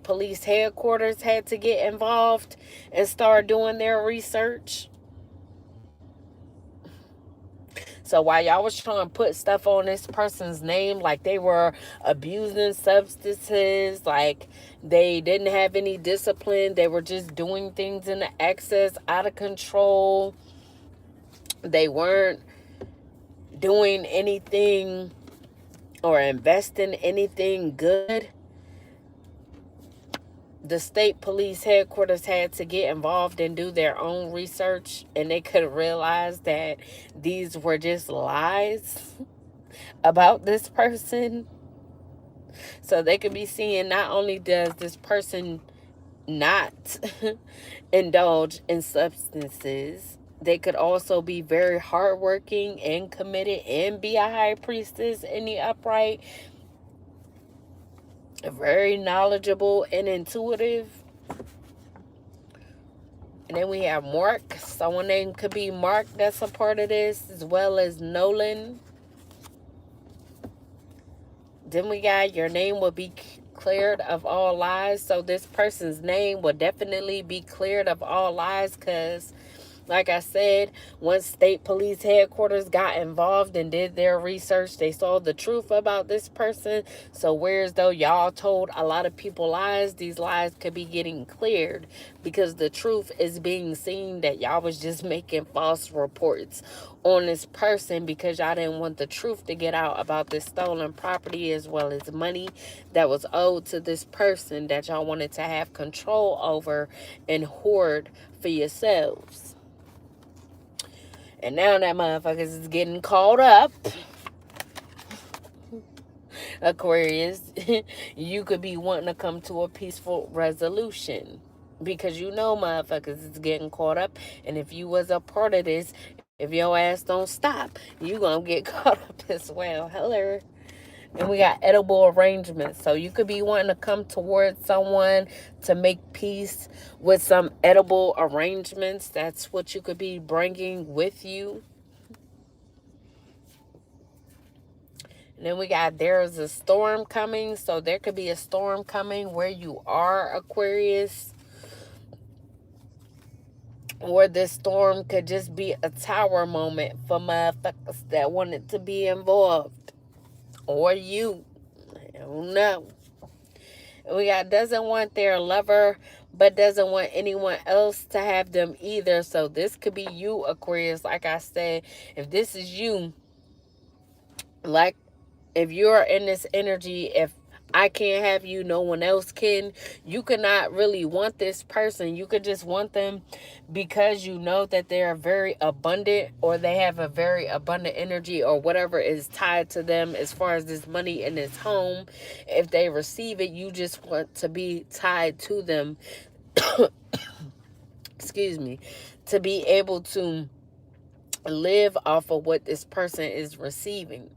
police headquarters had to get involved and start doing their research. So while y'all was trying to put stuff on this person's name, like they were abusing substances, like they didn't have any discipline, they were just doing things in the excess, out of control, they weren't doing anything or investing anything good, the state police headquarters had to get involved and do their own research, and they could realize that these were just lies about this person. So they could be seeing, not only does this person not indulge in substances, they could also be very hardworking and committed and be a high priestess in the upright, very knowledgeable and intuitive. And then we have Mark. Someone named could be Mark that's a part of this, as well as Nolan. Then we got your name will be cleared of all lies. So this person's name will definitely be cleared of all lies, because like I said, once state police headquarters got involved and did their research, they saw the truth about this person. So whereas though y'all told a lot of people lies, these lies could be getting cleared, because the truth is being seen that y'all was just making false reports on this person because y'all didn't want the truth to get out about this stolen property, as well as money that was owed to this person that y'all wanted to have control over and hoard for yourselves. And now that motherfuckers is getting caught up, Aquarius, you could be wanting to come to a peaceful resolution, because you know motherfuckers is getting caught up. And if you was a part of this, if your ass don't stop, you gonna get caught up as well. Hello. And we got edible arrangements. So you could be wanting to come towards someone to make peace with some edible arrangements. That's what you could be bringing with you. And then we got there's a storm coming. So there could be a storm coming where you are, Aquarius. Or this storm could just be a tower moment for motherfuckers that wanted to be involved. Or you. I don't know. We got doesn't want their lover, but doesn't want anyone else to have them either. So this could be you, Aquarius. Like I said, if this is you, like if you're in this energy, if I can't have you, no one else can. You could not really want this person. You could just want them because you know that they are very abundant, or they have a very abundant energy, or whatever is tied to them as far as this money in this home. If they receive it, you just want to be tied to them. Excuse me. To be able to live off of what this person is receiving.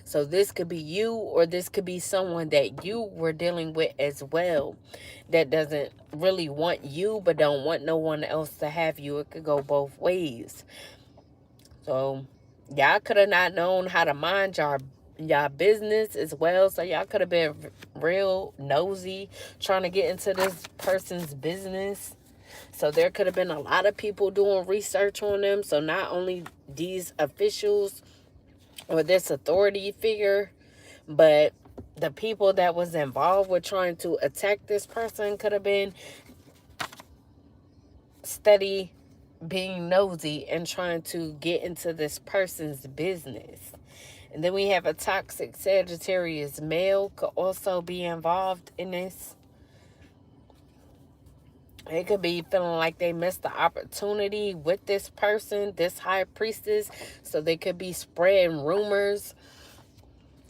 So this could be you, or this could be someone that you were dealing with as well that doesn't really want you but don't want no one else to have you. It could go both ways. So y'all could have not known how to mind y'all business as well. So y'all could have been real nosy trying to get into this person's business. So there could have been a lot of people doing research on them. So not only these officials or this authority figure, but the people that was involved with trying to attack this person could have been steady being nosy and trying to get into this person's business. And then we have a toxic Sagittarius male could also be involved in this. It could be feeling like they missed the opportunity with this person, this high priestess. So they could be spreading rumors.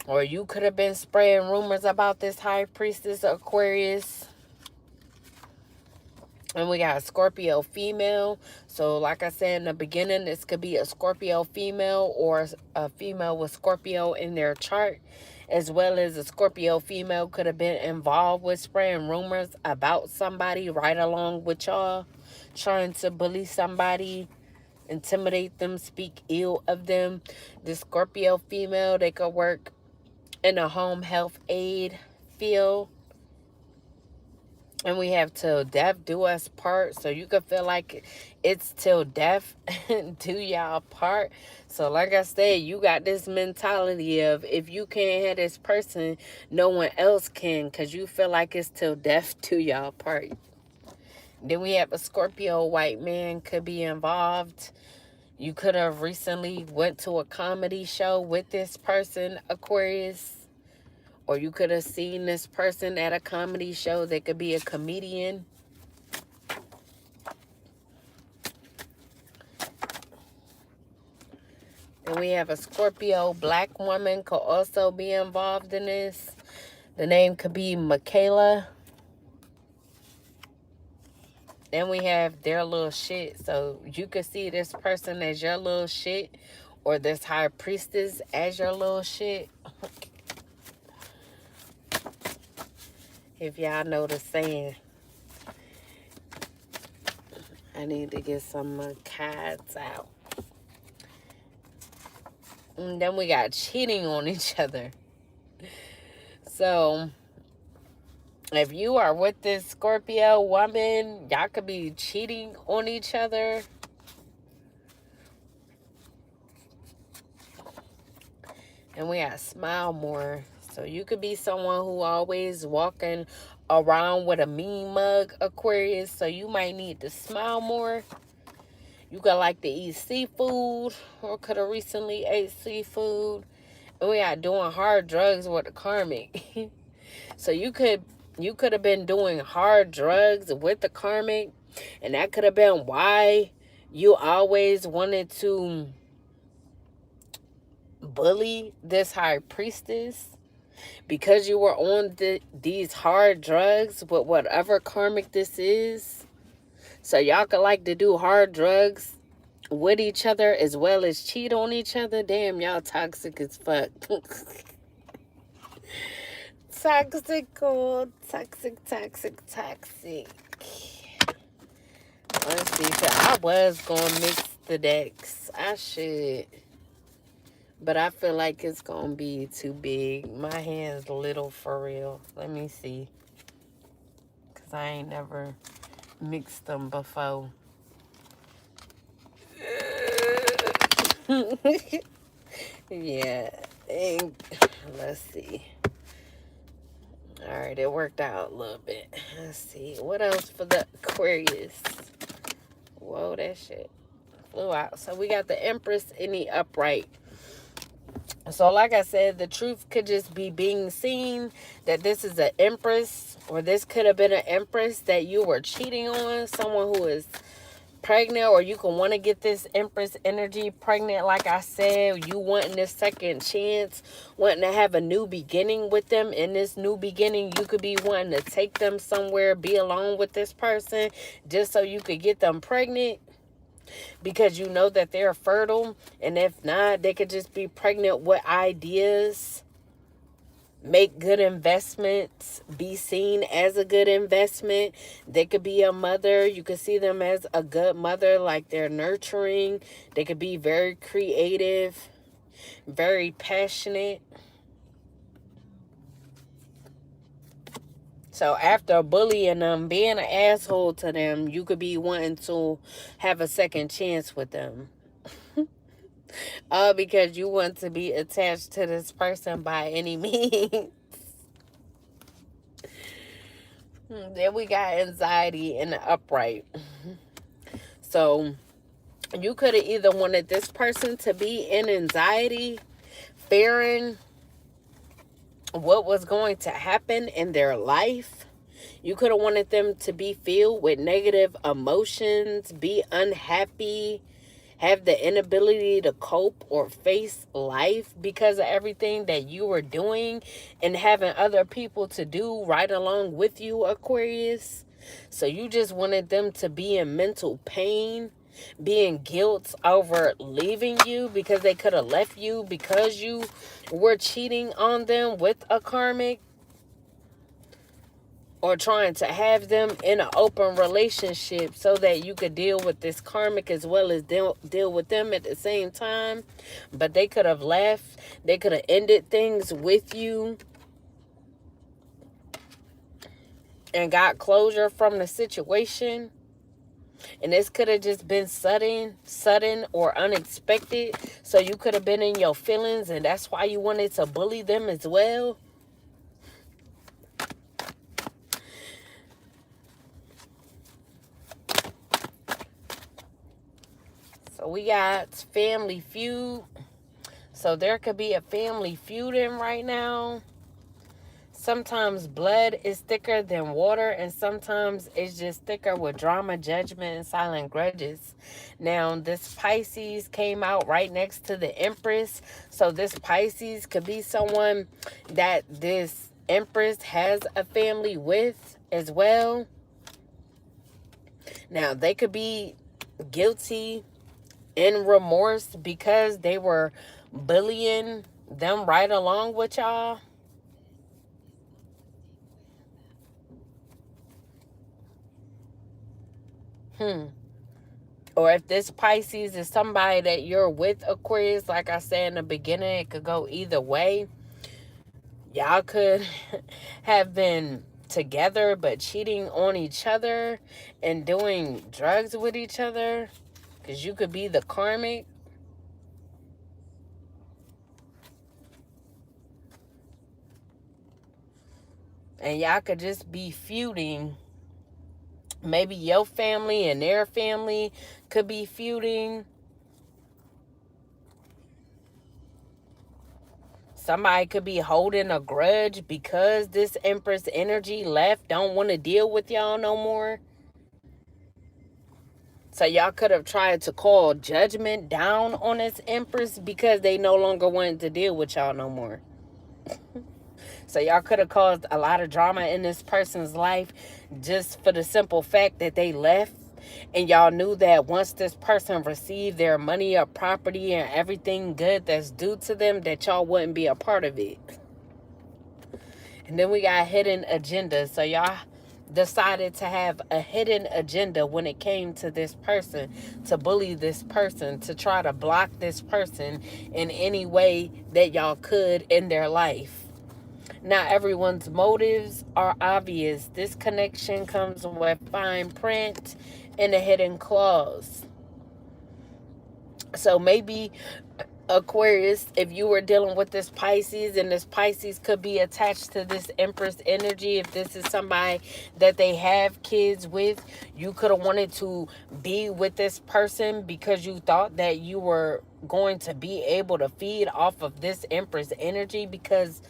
Or you could have been spreading rumors about this high priestess, Aquarius. And we got a Scorpio female. So like I said in the beginning, this could be a Scorpio female or a female with Scorpio in their chart. As well as a Scorpio female could have been involved with spreading rumors about somebody right along with y'all. Trying to bully somebody, intimidate them, speak ill of them. The Scorpio female, they could work in a home health aid field. And we have till death do us part. So you could feel like it's till death do y'all part. So like I said, you got this mentality of if you can't have this person, no one else can. Because you feel like it's till death do y'all part. Then we have a Scorpio white man could be involved. You could have recently went to a comedy show with this person, Aquarius. Or you could have seen this person at a comedy show. They could be a comedian. And we have a Scorpio black woman could also be involved in this. The name could be Michaela. Then we have their little shit. So you could see this person as your little shit. Or this high priestess as your little shit. If y'all know the saying. I need to get some cards out. And then we got cheating on each other. So, if you are with this Scorpio woman, y'all could be cheating on each other. And we got smile more. So you could be someone who always walking around with a mean mug, Aquarius. So you might need to smile more. You could like to eat seafood, or could have recently ate seafood. And we got doing hard drugs with the karmic. So you could have been doing hard drugs with the karmic. And that could have been why you always wanted to bully this high priestess. Because you were on these hard drugs with whatever karmic this is. So y'all could like to do hard drugs with each other as well as cheat on each other. Damn, y'all toxic as fuck. Toxic. Let's see. So I was going to mix the decks. I should. But I feel like it's going to be too big. My hand's little for real. Let me see. Because I ain't never mixed them before. Yeah. Let's see. Alright, it worked out a little bit. Let's see. What else for the Aquarius? Whoa, that shit flew out. So we got the Empress in the upright. So like I said, the truth could just be being seen that this is an empress, or this could have been an empress that you were cheating on, someone who is pregnant, or you can want to get this empress energy pregnant. Like I said, you wanting this second chance, wanting to have a new beginning with them. In this new beginning, you could be wanting to take them somewhere, be alone with this person just so you could get them pregnant. because you know that they're fertile. And if not, they could just be pregnant with ideas, make good investments, be seen as a good investment. They could be a mother. You could see them as a good mother, like they're nurturing. They could be very creative, very passionate. So after bullying them, being an asshole to them, you could be wanting to have a second chance with them. All because you want to be attached to this person by any means. Then we got anxiety in the upright. So you could have either wanted this person to be in anxiety, fearing what was going to happen in their life. You could have wanted them to be filled with negative emotions, be unhappy, have the inability to cope or face life because of everything that you were doing and having other people to do right along with you, Aquarius. So you just wanted them to be in mental pain, be in guilt over leaving you because they could have left you because you were cheating on them with a karmic, or trying to have them in an open relationship so that you could deal with this karmic as well as deal with them at the same time. But they could have left. They could have ended things with you and got closure from the situation. And this could have just been sudden or unexpected. So you could have been in your feelings, and that's why you wanted to bully them as well. So we got family feud. So there could be a family feuding right now. Sometimes blood is thicker than water, and sometimes it's just thicker with drama, judgment, and silent grudges. Now, this Pisces came out right next to the Empress. So this Pisces could be someone that this Empress has a family with as well. Now, they could be guilty in remorse because they were bullying them right along with y'all. Or if this Pisces is somebody that you're with, Aquarius, like I said in the beginning, it could go either way. Y'all could have been together but cheating on each other and doing drugs with each other, because you could be the karmic. And y'all could just be feuding. Maybe your family and their family could be feuding. Somebody could be holding a grudge because this Empress energy left, don't want to deal with y'all no more. So y'all could have tried to call judgment down on this Empress because they no longer wanted to deal with y'all no more. So y'all could have caused a lot of drama in this person's life just for the simple fact that they left. And y'all knew that once this person received their money or property and everything good that's due to them, that y'all wouldn't be a part of it. And then we got hidden agenda. So y'all decided to have a hidden agenda when it came to this person, to bully this person, to try to block this person in any way that y'all could in their life. Not everyone's motives are obvious. This connection comes with fine print and a hidden clause. So maybe, Aquarius, if you were dealing with this Pisces, and this Pisces could be attached to this Empress energy, if this is somebody that they have kids with, you could have wanted to be with this person because you thought that you were going to be able to feed off of this Empress energy because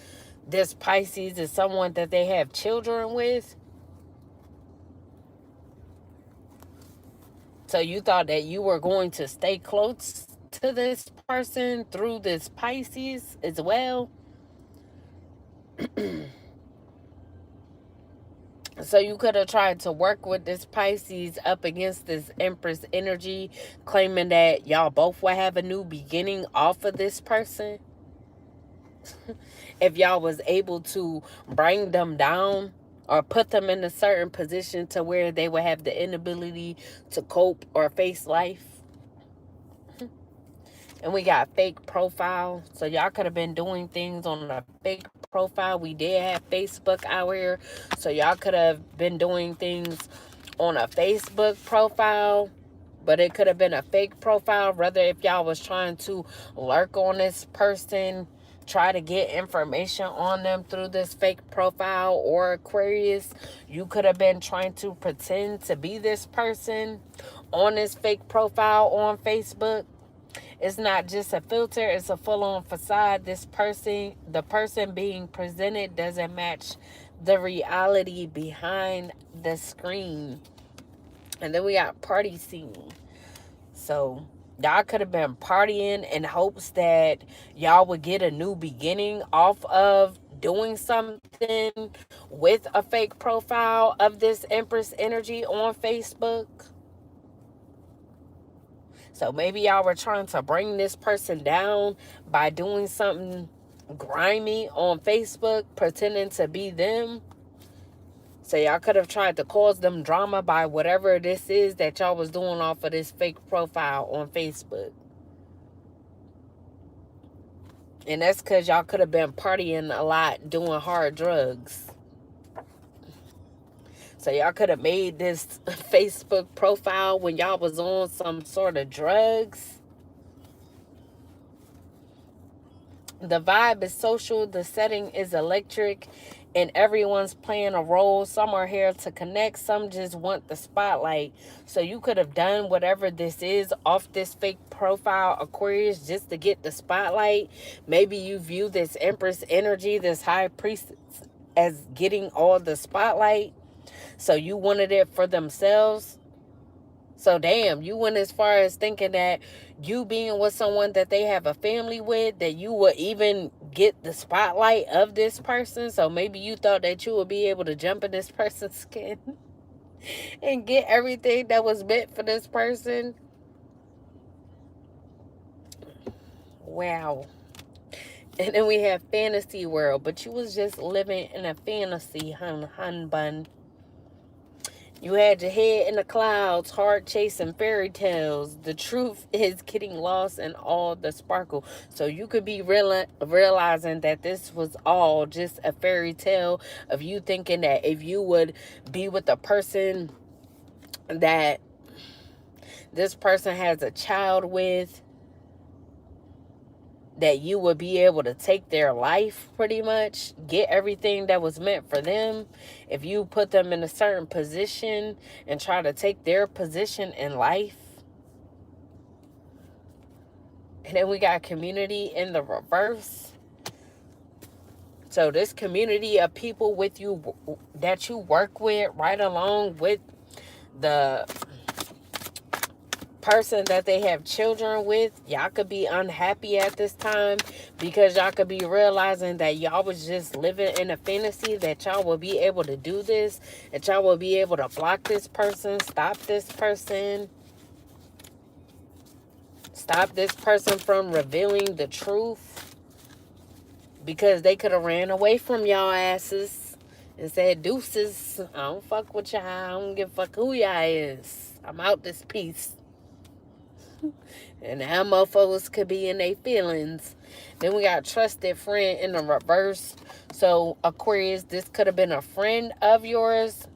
this Pisces is someone that they have children with. So you thought that you were going to stay close to this person through this Pisces as well. So you could have tried to work with this Pisces up against this Empress energy, claiming that y'all both will have a new beginning off of this person. If y'all was able to bring them down or put them in a certain position to where they would have the inability to cope or face life. And we got fake profile. So y'all could have been doing things on a fake profile. We did have Facebook out here. So y'all could have been doing things on a Facebook profile. But it could have been a fake profile. Rather, if y'all was trying to lurk on this person, try to get information on them through this fake profile or Aquarius, you could have been trying to pretend to be this person on this fake profile on Facebook. It's not just a filter, it's a full-on facade. This person, the person being presented doesn't match the reality behind the screen. And then we got party scene. So y'all could have been partying in hopes that y'all would get a new beginning off of doing something with a fake profile of this Empress energy on Facebook. So maybe y'all were trying to bring this person down by doing something grimy on Facebook, pretending to be them. So y'all could have tried to cause them drama by whatever this is that y'all was doing off of this fake profile on Facebook. And that's because y'all could have been partying a lot, doing hard drugs. So y'all could have made this Facebook profile when y'all was on some sort of drugs. The vibe is social, the setting is electric, and everyone's playing a role. Some are here to connect, some just want the spotlight. So you could have done whatever this is off this fake profile, Aquarius, just to get the spotlight. Maybe you view this Empress energy, this high priestess, as getting all the spotlight. So you wanted it for themselves. So damn, you went as far as thinking that you being with someone that they have a family with, that you would even get the spotlight of this person. So maybe you thought that you would be able to jump in this person's skin and get everything that was meant for this person. Wow. And then we have fantasy world, but you was just living in a fantasy, hun bun. You had your head in the clouds, heart chasing fairy tales. The truth is getting lost in all the sparkle. So you could be realizing that this was all just a fairy tale of you thinking that if you would be with a person that this person has a child with, that you would be able to take their life, pretty much get everything that was meant for them. If you put them in a certain position and try to take their position in life. And then we got community in the reverse. So this community of people with you that you work with, right along with the person that they have children with, y'all could be unhappy at this time because y'all could be realizing that y'all was just living in a fantasy that y'all will be able to do this, that y'all will be able to block this person, stop this person from revealing the truth, because they could have ran away from y'all asses and said, deuces, I don't fuck with y'all, I don't give a fuck who y'all is, I'm out this piece. And how motherfuckers could be in their feelings. Then we got trusted friend in the reverse. So Aquarius, this could have been a friend of yours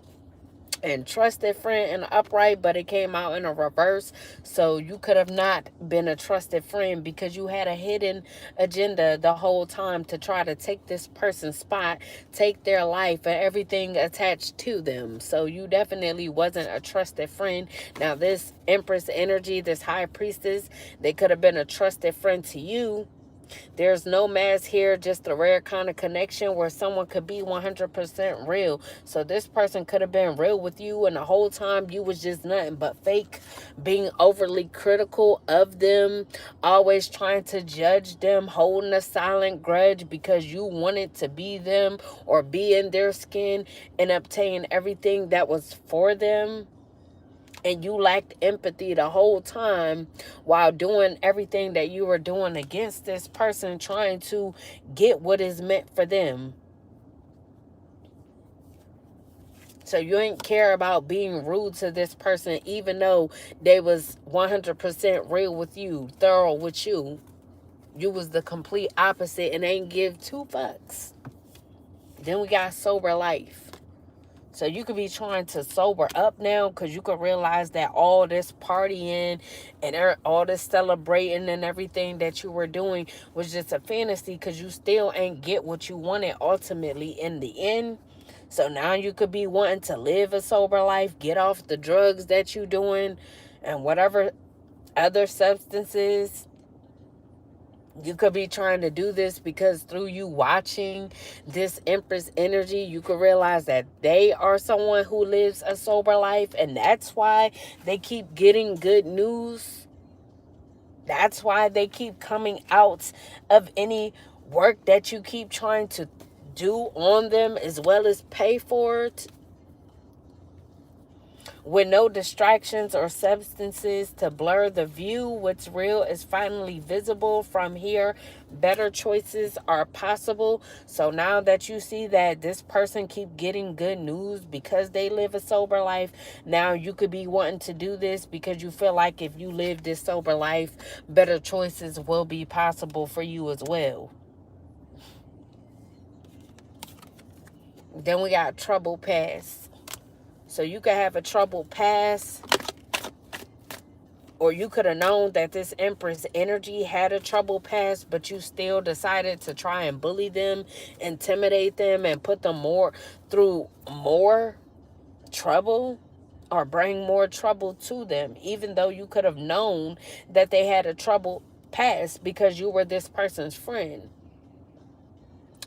and trusted friend in the upright, but it came out in a reverse. So you could have not been a trusted friend because you had a hidden agenda the whole time to try to take this person's spot, take their life and everything attached to them. So you definitely wasn't a trusted friend. Now this Empress energy, this high priestess, they could have been a trusted friend to you. There's no mask here, just a rare kind of connection where someone could be 100% real. So this person could have been real with you, and the whole time you was just nothing but fake, being overly critical of them, always trying to judge them, holding a silent grudge because you wanted to be them or be in their skin and obtain everything that was for them. And you lacked empathy the whole time while doing everything that you were doing against this person, trying to get what is meant for them. So you ain't care about being rude to this person, even though they was 100% real with you, thorough with you. You was the complete opposite and ain't give two fucks. Then we got sober life. So you could be trying to sober up now because you could realize that all this partying and all this celebrating and everything that you were doing was just a fantasy because you still ain't get what you wanted ultimately in the end. So now you could be wanting to live a sober life, get off the drugs that you doing and whatever other substances. You could be trying to do this because through you watching this Empress energy, you could realize that they are someone who lives a sober life, and that's why they keep getting good news. That's why they keep coming out of any work that you keep trying to do on them as well as pay for it. With no distractions or substances to blur the view, what's real is finally visible from here. Better choices are possible. So now that you see that this person keep getting good news because they live a sober life, now you could be wanting to do this because you feel like if you live this sober life, better choices will be possible for you as well. Then we got trouble past. So you could have a troubled past, or you could have known that this Empress energy had a troubled past, but you still decided to try and bully them, intimidate them, and put them through more trouble or bring more trouble to them, even though you could have known that they had a troubled past because you were this person's friend.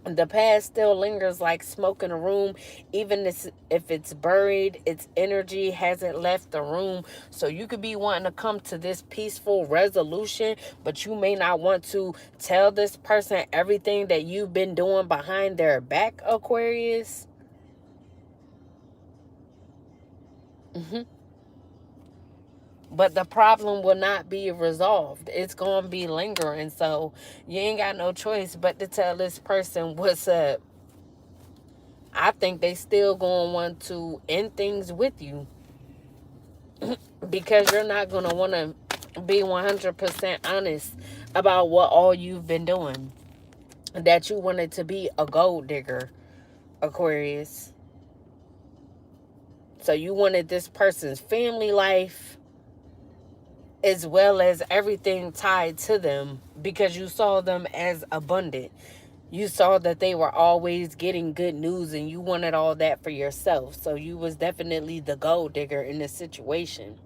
The past still lingers like smoke in a room, even if it's buried, its energy hasn't left the room. So you could be wanting to come to this peaceful resolution, but you may not want to tell this person everything that you've been doing behind their back, Aquarius. But the problem will not be resolved. It's going to be lingering. So you ain't got no choice but to tell this person what's up. I think they still going to want to end things with you because you're not going to want to be 100% honest about what all you've been doing. That you wanted to be a gold digger, Aquarius. So you wanted this person's family life as well as everything tied to them because you saw them as abundant. You saw that they were always getting good news and you wanted all that for yourself. So you was definitely the gold digger in this situation.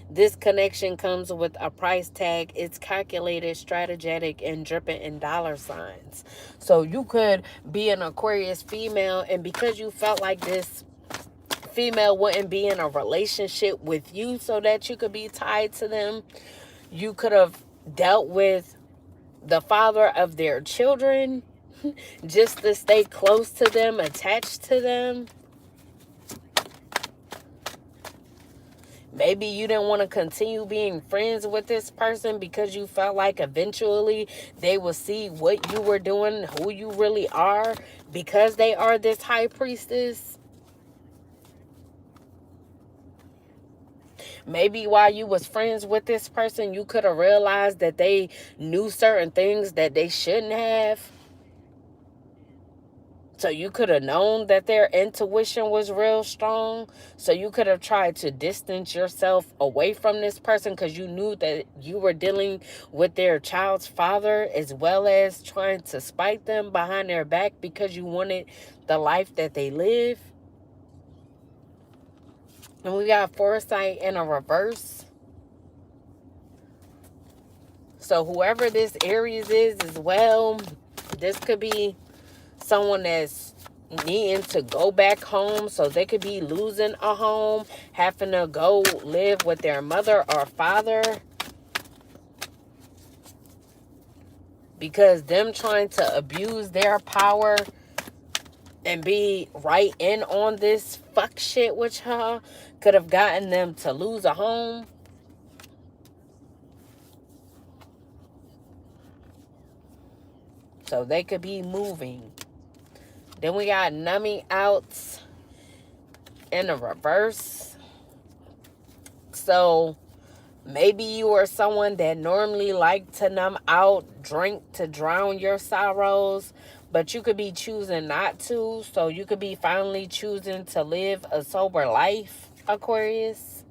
This connection comes with a price tag. It's calculated, strategic, and dripping in dollar signs. So you could be an Aquarius female, and because you felt like this female wouldn't be in a relationship with you so that you could be tied to them, you could have dealt with the father of their children just to stay close to them, attached to them. Maybe you didn't want to continue being friends with this person because you felt like eventually they will see what you were doing, who you really are, because they are this high priestess. Maybe while you was friends with this person, you could have realized that they knew certain things that they shouldn't have. So you could have known that their intuition was real strong. So you could have tried to distance yourself away from this person because you knew that you were dealing with their child's father, as well as trying to spite them behind their back because you wanted the life that they live. And we got foresight in a reverse. So whoever this Aries is as well, this could be someone that's needing to go back home. So they could be losing a home, having to go live with their mother or father, because them trying to abuse their power and be right in on this fuck shit with her could have gotten them to lose a home. So they could be moving. Then we got numbing out in the reverse. So maybe you are someone that normally like to numb out, drink to drown your sorrows, but you could be choosing not to. So you could be finally choosing to live a sober life, Aquarius.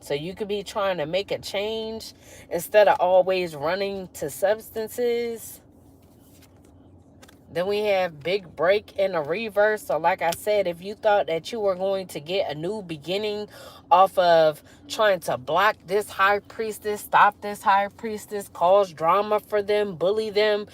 So you could be trying to make a change instead of always running to substances. Then we have big break in the reverse. So like I said, if you thought that you were going to get a new beginning off of trying to block this high priestess, stop this high priestess, cause drama for them, bully them,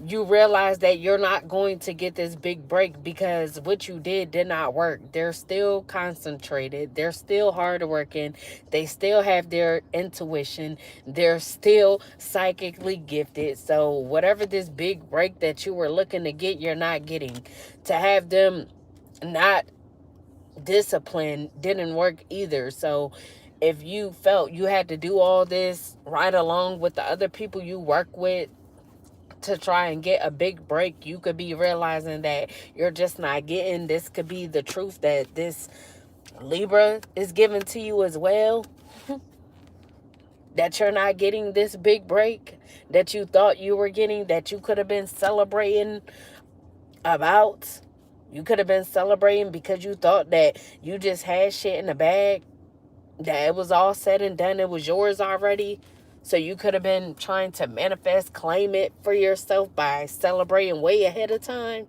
you realize that you're not going to get this big break because what you did not work. They're still concentrated. They're still hardworking. They still have their intuition. They're still psychically gifted. So whatever this big break that you were looking to get, you're not getting. To have them not disciplined didn't work either. So if you felt you had to do all this right along with the other people you work with to try and get a big break, you could be realizing that you're just not getting. This could be the truth that this Libra is giving to you as well. That you're not getting this big break that you thought you were getting, that you could have been celebrating about. You could have been celebrating because you thought that you just had shit in the bag, that it was all said and done, it was yours already. So you could have been trying to manifest, claim it for yourself by celebrating way ahead of time,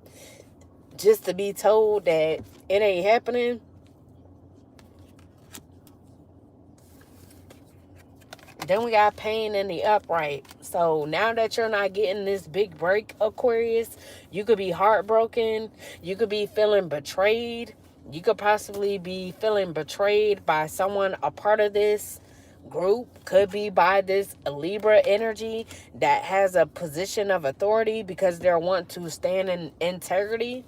just to be told that it ain't happening. Then we got pain in the upright. So now that you're not getting this big break, Aquarius, you could be heartbroken. You could be feeling betrayed. You could possibly be feeling betrayed by someone a part of this group. Could be by this Libra energy that has a position of authority because they want to stand in integrity.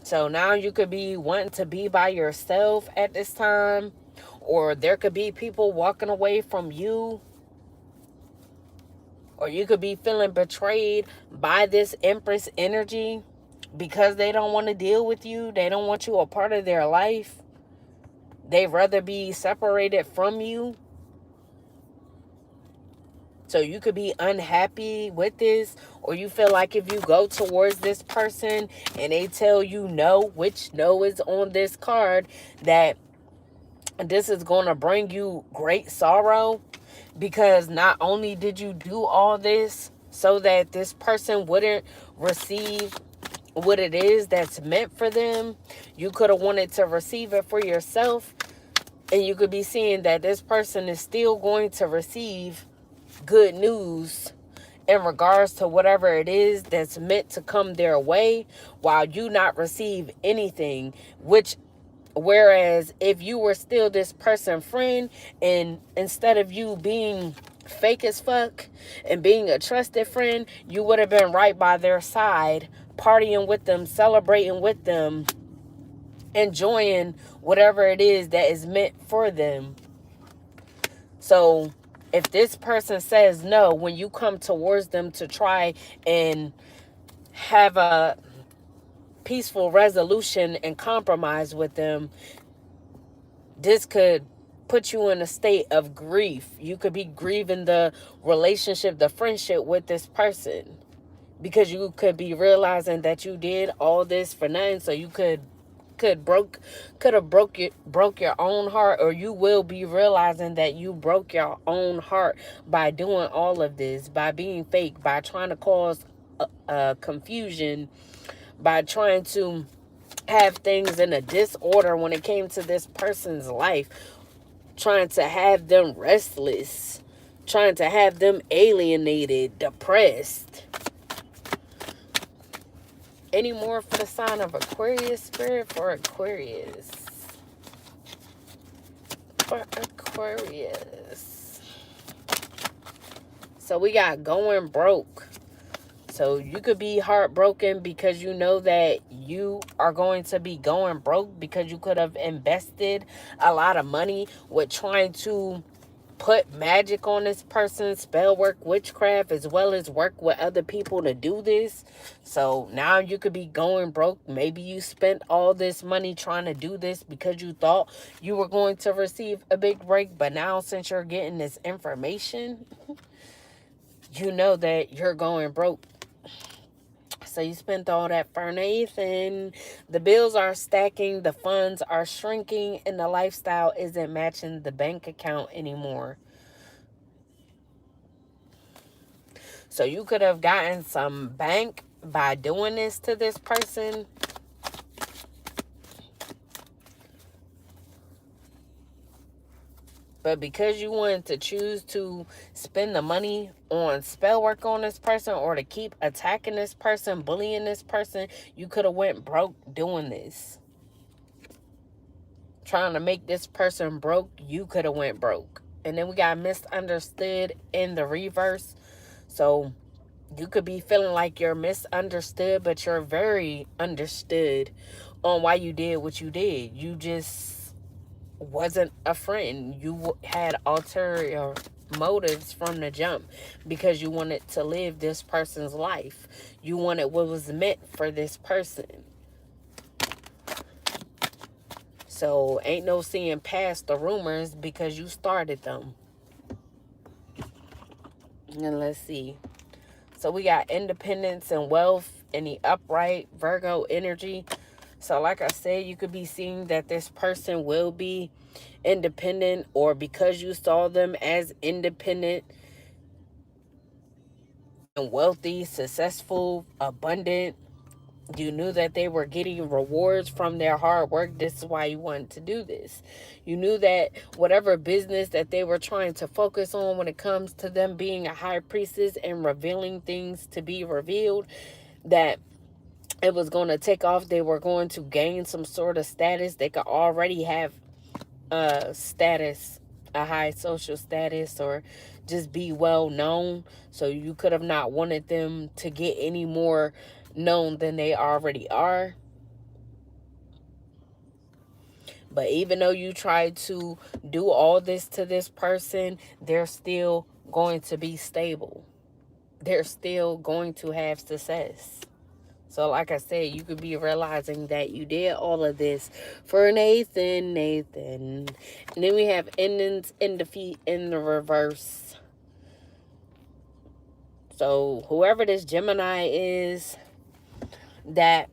So now you could be wanting to be by yourself at this time, or there could be people walking away from you, or you could be feeling betrayed by this Empress energy because they don't want to deal with you. They don't want you a part of their life. They'd rather be separated from you. So you could be unhappy with this, or you feel like if you go towards this person and they tell you no, which no is on this card, that this is going to bring you great sorrow, because not only did you do all this so that this person wouldn't receive what it is that's meant for them, you could have wanted to receive it for yourself, and you could be seeing that this person is still going to receive good news in regards to whatever it is that's meant to come their way, while you not receive anything. Whereas if you were still this person friend, and instead of you being fake as fuck and being a trusted friend, you would have been right by their side, partying with them, celebrating with them, enjoying whatever it is that is meant for them. So if this person says no, when you come towards them to try and have a peaceful resolution and compromise with them, this could put you in a state of grief. You could be grieving the relationship, the friendship with this person, because you could be realizing that you did all this for nothing. So you could have broke your own heart, or you will be realizing that you broke your own heart by doing all of this, by being fake, by trying to cause confusion, by trying to have things in a disorder when it came to this person's life, trying to have them restless, trying to have them alienated, depressed. Any more for the sign of Aquarius, Spirit? For Aquarius. For Aquarius. So we got going broke. So you could be heartbroken because you know that you are going to be going broke because you could have invested a lot of money with trying to put magic on this person, spell work, witchcraft, as well as work with other people to do this. So now you could be going broke. Maybe you spent all this money trying to do this because you thought you were going to receive a big break. But now since you're getting this information, you know that you're going broke. So you spent all that for nothing. The bills are stacking, the funds are shrinking, and the lifestyle isn't matching the bank account anymore. So you could have gotten some bank by doing this to this person. But because you wanted to choose to spend the money on spell work on this person or to keep attacking this person, bullying this person, you could have went broke doing this. Trying to make this person broke, you could have went broke. And then we got misunderstood in the reverse. So you could be feeling like you're misunderstood, but you're very understood on why you did what you did. You just wasn't a friend. You had ulterior motives from the jump because you wanted to live this person's life. You wanted what was meant for this person. So ain't no seeing past the rumors because you started them. And let's see. So we got independence and wealth in the upright Virgo energy. So like I said, you could be seeing that this person will be independent, or because you saw them as independent and wealthy, successful, abundant, you knew that they were getting rewards from their hard work. This is why you wanted to do this. You knew that whatever business that they were trying to focus on when it comes to them being a high priestess and revealing things to be revealed, that it was going to take off. They were going to gain some sort of status. They could already have status, a high social status, or just be well known. So you could have not wanted them to get any more known than they already are. But even though you try to do all this to this person, they're still going to be stable. They're still going to have success. So like I said, you could be realizing that you did all of this for Nathan. And then we have endings in defeat in the reverse. So whoever this Gemini is that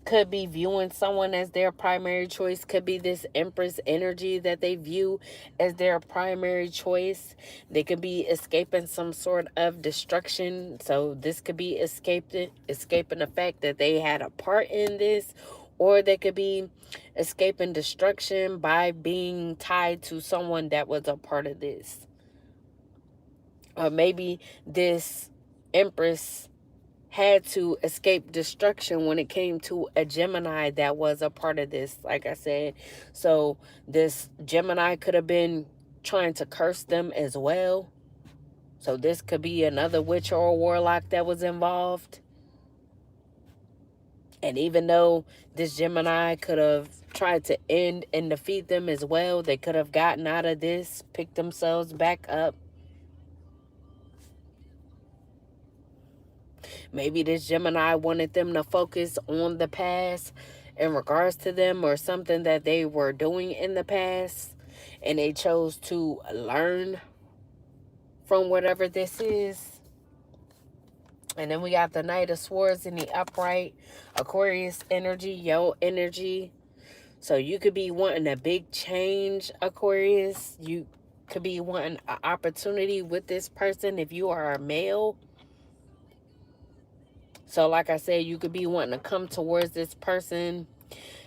could be viewing someone as their primary choice, could be this Empress energy that they view as their primary choice. They could be escaping some sort of destruction. So this could be escaping the fact that they had a part in this, or they could be escaping destruction by being tied to someone that was a part of this. Or maybe this Empress had to escape destruction when it came to a Gemini that was a part of this, like I said. So this Gemini could have been trying to curse them as well. So this could be another witch or a warlock that was involved. And even though this Gemini could have tried to end and defeat them as well, they could have gotten out of this, picked themselves back up. Maybe this Gemini wanted them to focus on the past in regards to them, or something that they were doing in the past, and they chose to learn from whatever this is. And then we got the Knight of Swords in the upright Aquarius energy, yo energy. So you could be wanting a big change, Aquarius. You could be wanting an opportunity with this person if you are a male. So like I said, you could be wanting to come towards this person,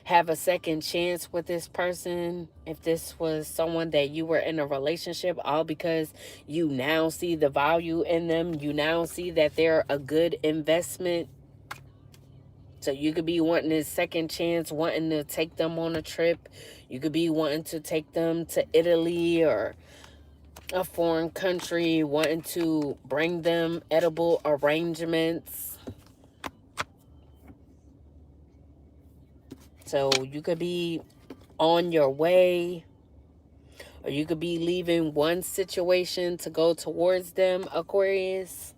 have a second chance with this person. If this was someone that you were in a relationship, all because you now see the value in them, you now see that they're a good investment. So you could be wanting this second chance, wanting to take them on a trip. You could be wanting to take them to Italy or a foreign country, wanting to bring them edible arrangements. So you could be on your way, or you could be leaving one situation to go towards them, Aquarius.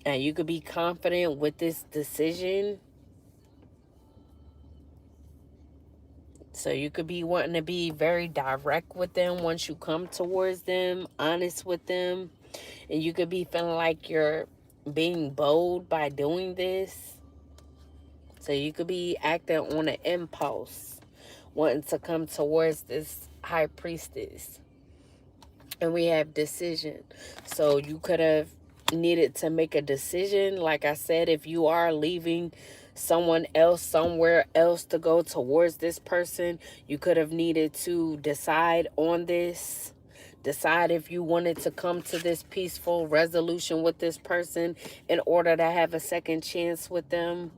And you could be confident with this decision. So you could be wanting to be very direct with them once you come towards them, honest with them. And you could be feeling like you're being bold by doing this. So you could be acting on an impulse, wanting to come towards this high priestess. And we have decision. So you could have needed to make a decision. Like I said, if you are leaving someone else somewhere else to go towards this person, you could have needed to decide on this. Decide if you wanted to come to this peaceful resolution with this person in order to have a second chance with them.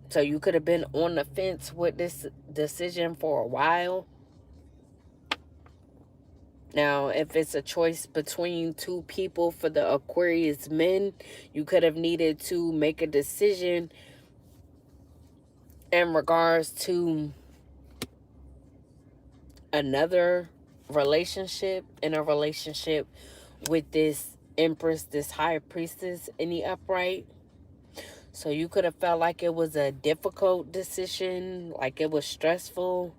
So you could have been on the fence with this decision for a while. Now, if it's a choice between two people for the Aquarius men, you could have needed to make a decision in regards to another relationship, in a relationship with this Empress, this High Priestess in the upright. So you could have felt like it was a difficult decision, like it was stressful.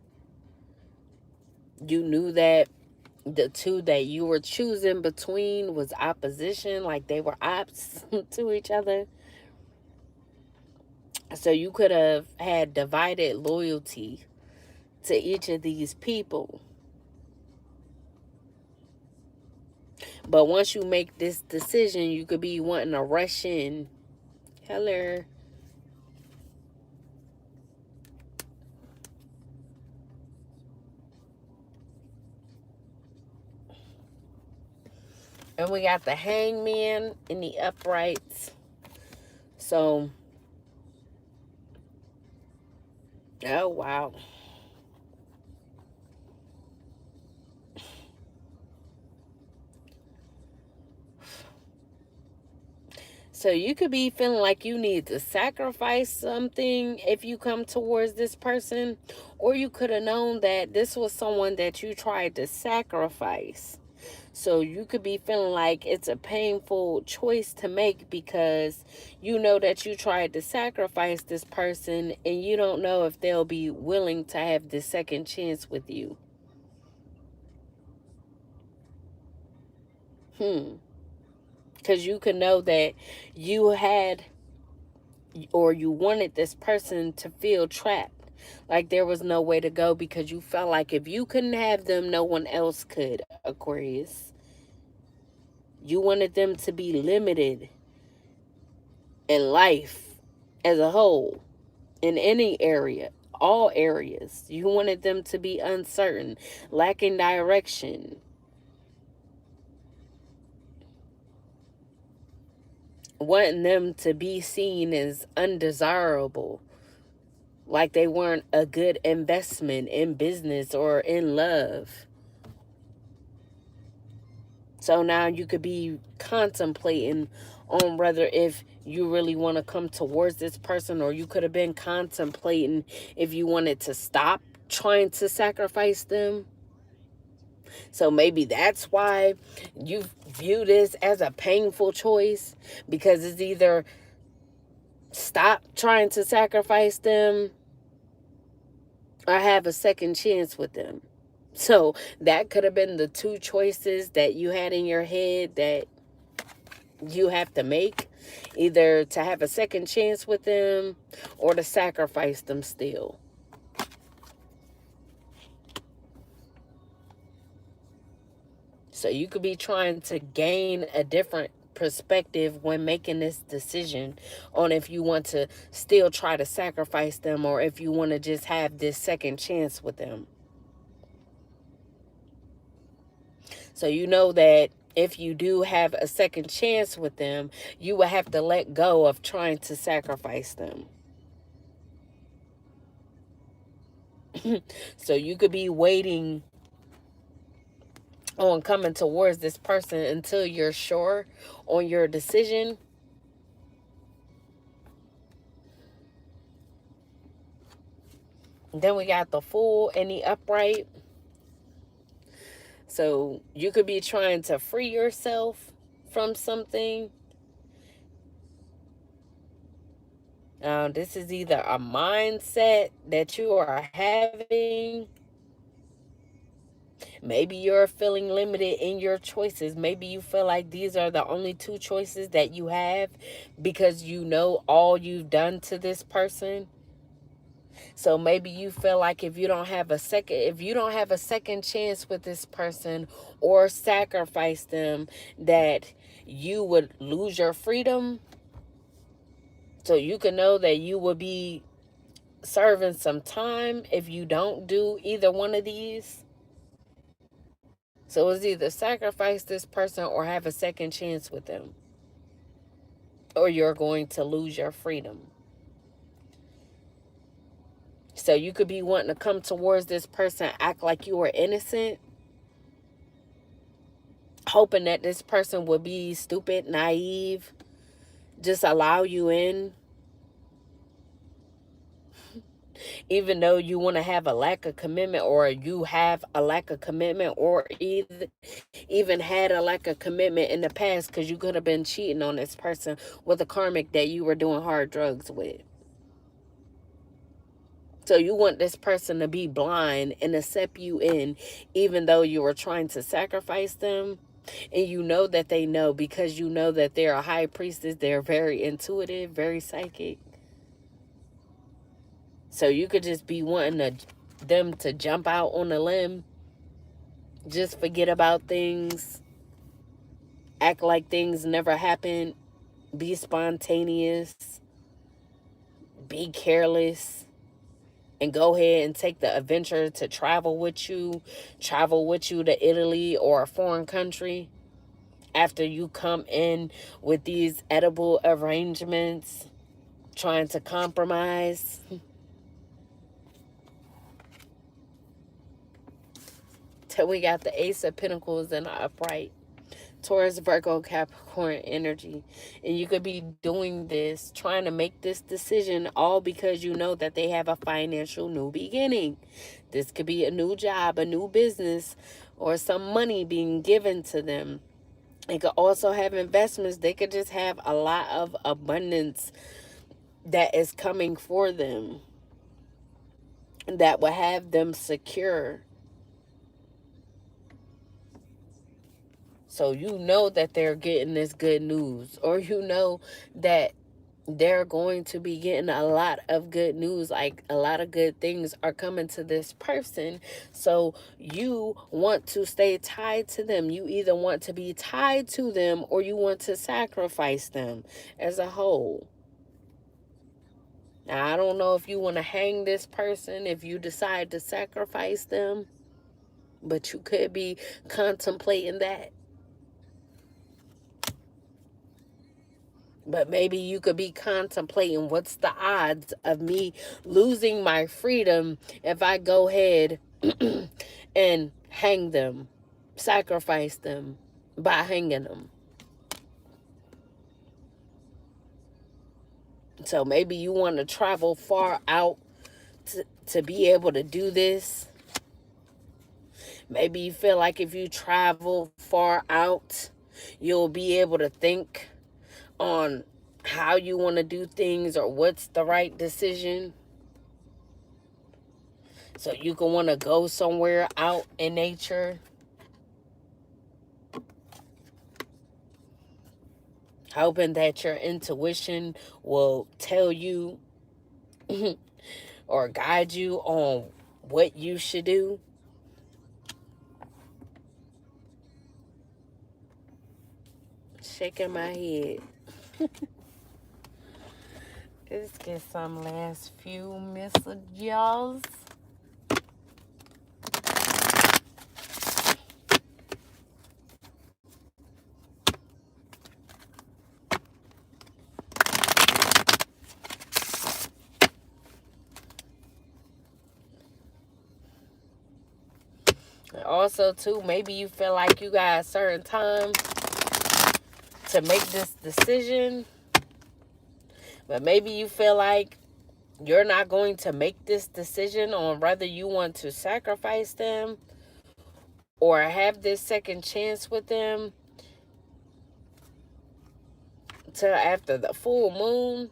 You knew that the two that you were choosing between was opposition, like they were opps to each other. So you could have had divided loyalty to each of these people. But once you make this decision, you could be wanting to rush in. Hello. And we got the Hangman in the uprights. So, oh, wow. So you could be feeling like you need to sacrifice something if you come towards this person. Or you could have known that this was someone that you tried to sacrifice. So you could be feeling like it's a painful choice to make because you know that you tried to sacrifice this person and you don't know if they'll be willing to have this second chance with you. Because you could know that you had or you wanted this person to feel trapped. Like there was no way to go because you felt like if you couldn't have them, no one else could, Aquarius. You wanted them to be limited in life as a whole, in any area, all areas. You wanted them to be uncertain, lacking direction. Wanting them to be seen as undesirable, like they weren't a good investment in business or in love. So now you could be contemplating on whether if you really want to come towards this person, or you could have been contemplating if you wanted to stop trying to sacrifice them. So maybe that's why you view this as a painful choice, because it's either stop trying to sacrifice them or have a second chance with them. So that could have been the two choices that you had in your head that you have to make. Either to have a second chance with them or to sacrifice them still. So you could be trying to gain a different perspective when making this decision on if you want to still try to sacrifice them or if you want to just have this second chance with them. So you know that if you do have a second chance with them, you will have to let go of trying to sacrifice them. So you could be waiting on coming towards this person until you're sure on your decision. Then we got the Fool and the Upright. So you could be trying to free yourself from something. This is either a mindset that you are having. Maybe you're feeling limited in your choices. Maybe you feel like these are the only two choices that you have because you know all you've done to this person. So maybe you feel like if you don't have a second chance with this person or sacrifice them, that you would lose your freedom. So you can know that you will be serving some time if you don't do either one of these. So it's either sacrifice this person or have a second chance with them, or you're going to lose your freedom. So you could be wanting to come towards this person, act like you are innocent, hoping that this person would be stupid, naive, just allow you in, even though you want to have a lack of commitment, or you have a lack of commitment, or even had a lack of commitment in the past because you could have been cheating on this person with a karmic that you were doing hard drugs with. So you want this person to be blind and accept you in, even though you were trying to sacrifice them. And you know that they know, because you know that they're a high priestess. They're very intuitive, very psychic. So you could just be wanting them to jump out on a limb, just forget about things, act like things never happened, be spontaneous, be careless, and go ahead and take the adventure to travel with you to Italy or a foreign country after you come in with these edible arrangements, trying to compromise. Till we got the Ace of Pentacles and the Upright. Taurus, Virgo, Capricorn energy. And you could be doing this, trying to make this decision, all because you know that they have a financial new beginning. This could be a new job, a new business, or some money being given to them. They could also have investments. They could just have a lot of abundance that is coming for them, that will have them secure. So you know that they're getting this good news, or you know that they're going to be getting a lot of good news, like a lot of good things are coming to this person. So you want to stay tied to them. You either want to be tied to them or you want to sacrifice them as a whole. Now, I don't know if you want to hang this person if you decide to sacrifice them, but you could be contemplating that. But maybe you could be contemplating, what's the odds of me losing my freedom if I go ahead and hang them, sacrifice them by hanging them. So maybe you want to travel far out to be able to do this. Maybe you feel like if you travel far out, you'll be able to think on how you want to do things or what's the right decision. So you can want to go somewhere out in nature. Hoping that your intuition will tell you or guide you on what you should do. Shaking my head. Let's get some last few messages. Also, too, maybe you feel like you got a certain time to make this decision, but maybe you feel like you're not going to make this decision on whether you want to sacrifice them or have this second chance with them till after the full moon.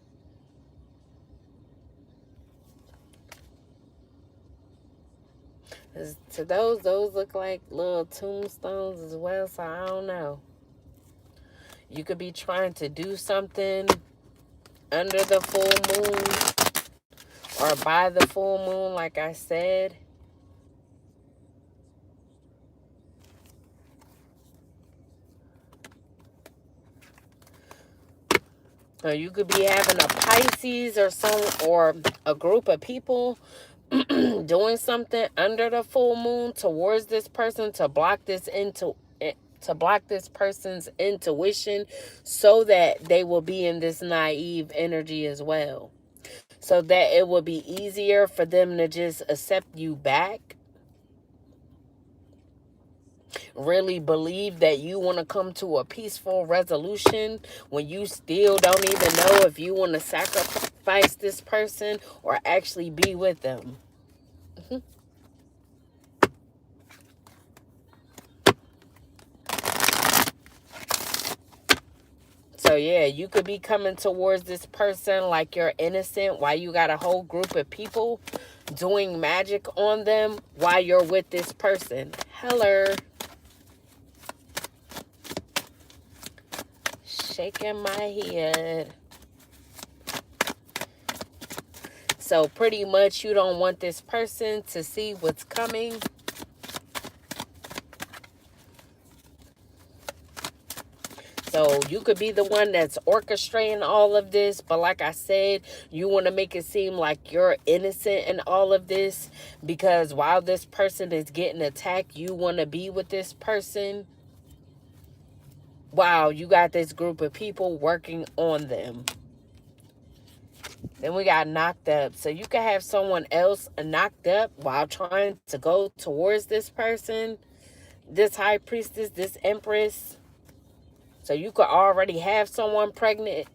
To those look like little tombstones as well, so I don't know. You could be trying to do something under the full moon or by the full moon, like I said. Or you could be having a Pisces or a group of people doing something under the full moon towards this person to block this person's intuition so that they will be in this naive energy as well. So that it will be easier for them to just accept you back. Really believe that you want to come to a peaceful resolution when you still don't even know if you want to sacrifice this person or actually be with them. So yeah, you could be coming towards this person like you're innocent while you got a whole group of people doing magic on them while you're with this person. Hello. Shaking my head. So pretty much you don't want this person to see what's coming. So you could be the one that's orchestrating all of this. But like I said, you want to make it seem like you're innocent in all of this. Because while this person is getting attacked, you want to be with this person. Wow, you got this group of people working on them. Then we got knocked up. So you could have someone else knocked up while trying to go towards this person. This high priestess, this empress. So you could already have someone pregnant.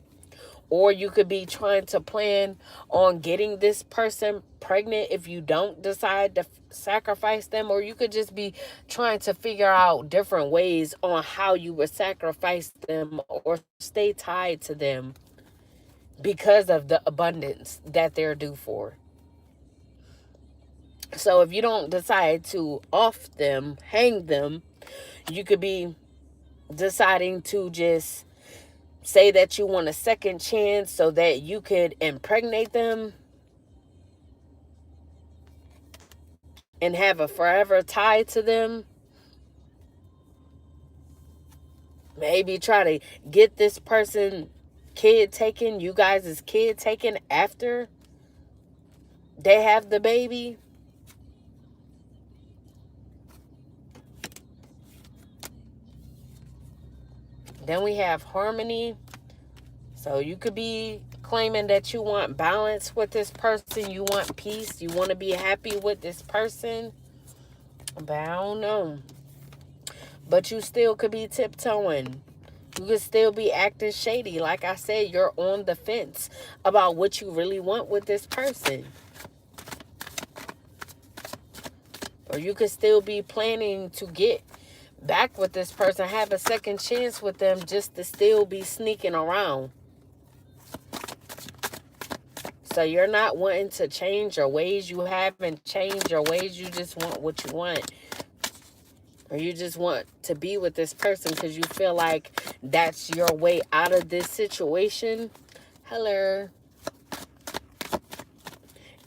Or you could be trying to plan on getting this person pregnant if you don't decide to sacrifice them. Or you could just be trying to figure out different ways on how you would sacrifice them or stay tied to them because of the abundance that they're due for. So if you don't decide to off them, hang them, you could be deciding to just say that you want a second chance so that you could impregnate them and have a forever tie to them. Maybe try to get this person kid taken, you guys' kid taken after they have the baby. Then we have harmony. So you could be claiming that you want balance with this person. You want peace. You want to be happy with this person. But I don't know. But you still could be tiptoeing. You could still be acting shady. Like I said, you're on the fence about what you really want with this person. Or you could still be planning to get back with this person, have a second chance with them just to still be sneaking around. So you're not wanting to change your ways. You haven't changed your ways. You just want what you want. Or you just want to be with this person because you feel like that's your way out of this situation. Hello.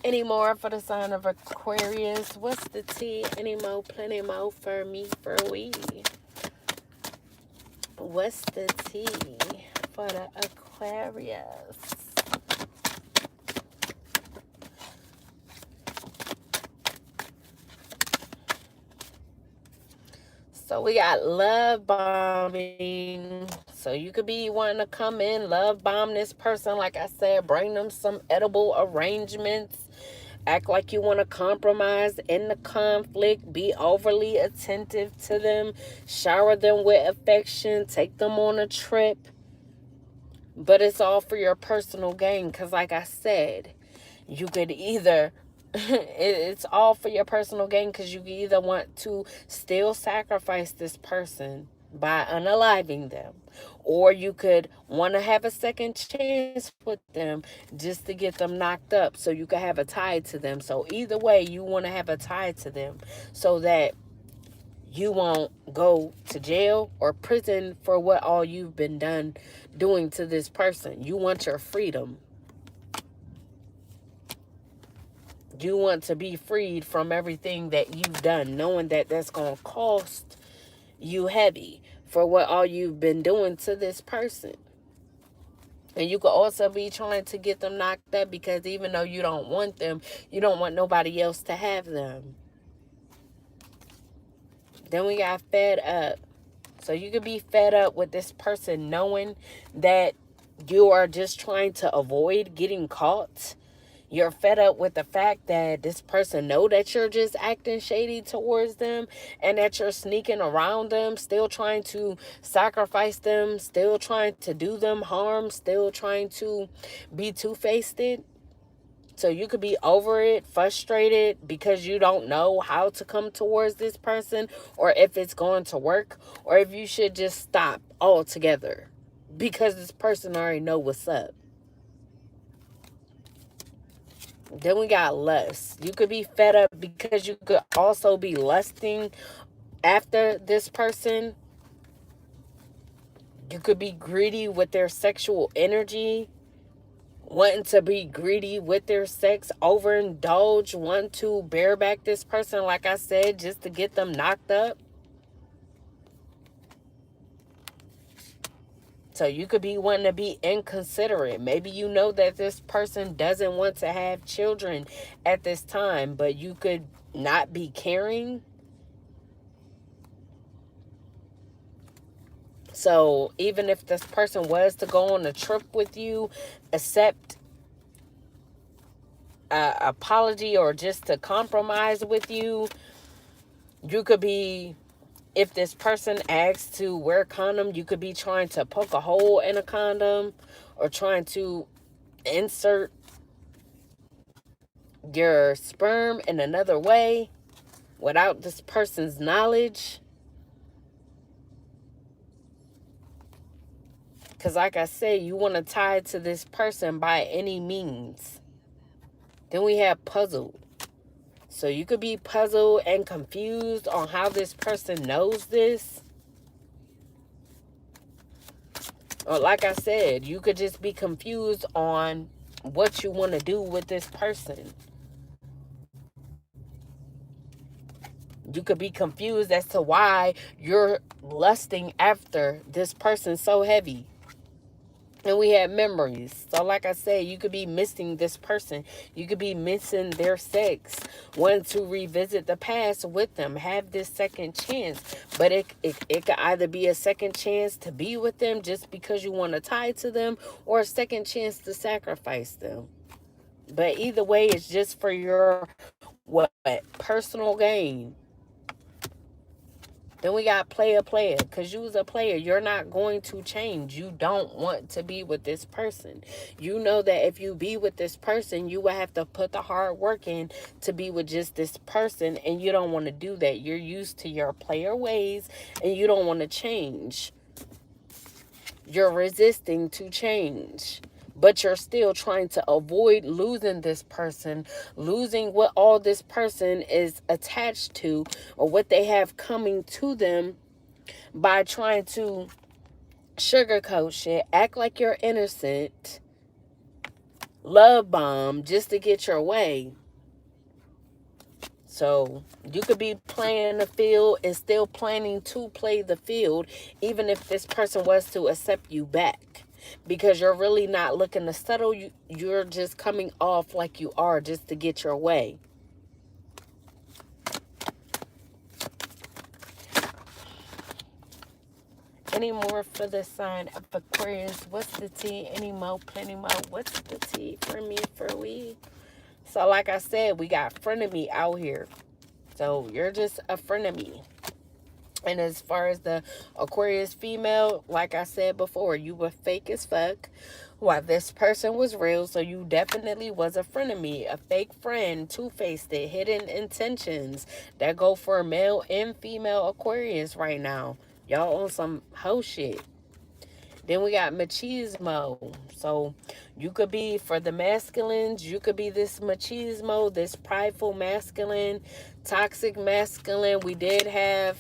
Any more for the sign of Aquarius? What's the tea? Any more? Plenty more for me, for we. What's the tea for the Aquarius? So we got love bombing. So you could be wanting to come in, love bomb this person. Like I said, bring them some edible arrangements. Act like you want to compromise in the conflict. Be overly attentive to them. Shower them with affection. Take them on a trip. But it's all for your personal gain. Because like I said, you could either... it's all for your personal gain, because you either want to still sacrifice this person by unaliving them, or you could want to have a second chance with them just to get them knocked up so you could have a tie to them. So either way, you want to have a tie to them so that you won't go to jail or prison for what all you've been doing to this person. You want your freedom. You want to be freed from everything that you've done, knowing that that's going to cost you heavy for what all you've been doing to this person. And you could also be trying to get them knocked up because even though you don't want them, you don't want nobody else to have them. Then we got fed up. So you could be fed up with this person knowing that you are just trying to avoid getting caught. You're fed up with the fact that this person know that you're just acting shady towards them and that you're sneaking around them, still trying to sacrifice them, still trying to do them harm, still trying to be two-faced. So you could be over it, frustrated because you don't know how to come towards this person or if it's going to work or if you should just stop altogether because this person already know what's up. Then we got lust. You could be fed up because you could also be lusting after this person. You could be greedy with their sexual energy, wanting to be greedy with their sex, overindulge, want to bareback this person, like I said, just to get them knocked up. So you could be wanting to be inconsiderate. Maybe you know that this person doesn't want to have children at this time, but you could not be caring. So even if this person was to go on a trip with you, accept an apology or just to compromise with you, you could be... If this person asks to wear a condom, you could be trying to poke a hole in a condom or trying to insert your sperm in another way without this person's knowledge. Because like I said, you want to tie to this person by any means. Then we have puzzled. So you could be puzzled and confused on how this person knows this. Or like I said, you could just be confused on what you want to do with this person. You could be confused as to why you're lusting after this person so heavy. And we have memories. So like I said, you could be missing this person. You could be missing their sex. Want to revisit the past with them. Have this second chance. But it could either be a second chance to be with them just because you want to tie to them, or a second chance to sacrifice them. But either way, it's just for your personal gain. Then we got player. Because you was a player. You're not going to change. You don't want to be with this person. You know that if you be with this person, you will have to put the hard work in to be with just this person. And you don't want to do that. You're used to your player ways. And you don't want to change. You're resisting to change. But you're still trying to avoid losing this person, losing what all this person is attached to or what they have coming to them, by trying to sugarcoat shit, act like you're innocent, love bomb just to get your way. So you could be playing the field and still planning to play the field, even if this person was to accept you back. Because you're really not looking to settle. You're just coming off like you are just to get your way. Any more for the sign of Aquarius? What's the tea? Any more? Plenty more? What's the tea for me, for we? So like I said, we got frenemy out here. So you're just a frenemy. And as far as the Aquarius female, like I said before, you were fake as fuck while this person was real. So you definitely was a frenemy, a fake friend, two-faced it, hidden intentions that go for male and female Aquarius right now. Y'all on some hoe shit. Then we got machismo. So you could be, for the masculines, you could be this machismo, this prideful masculine, toxic masculine. We did have,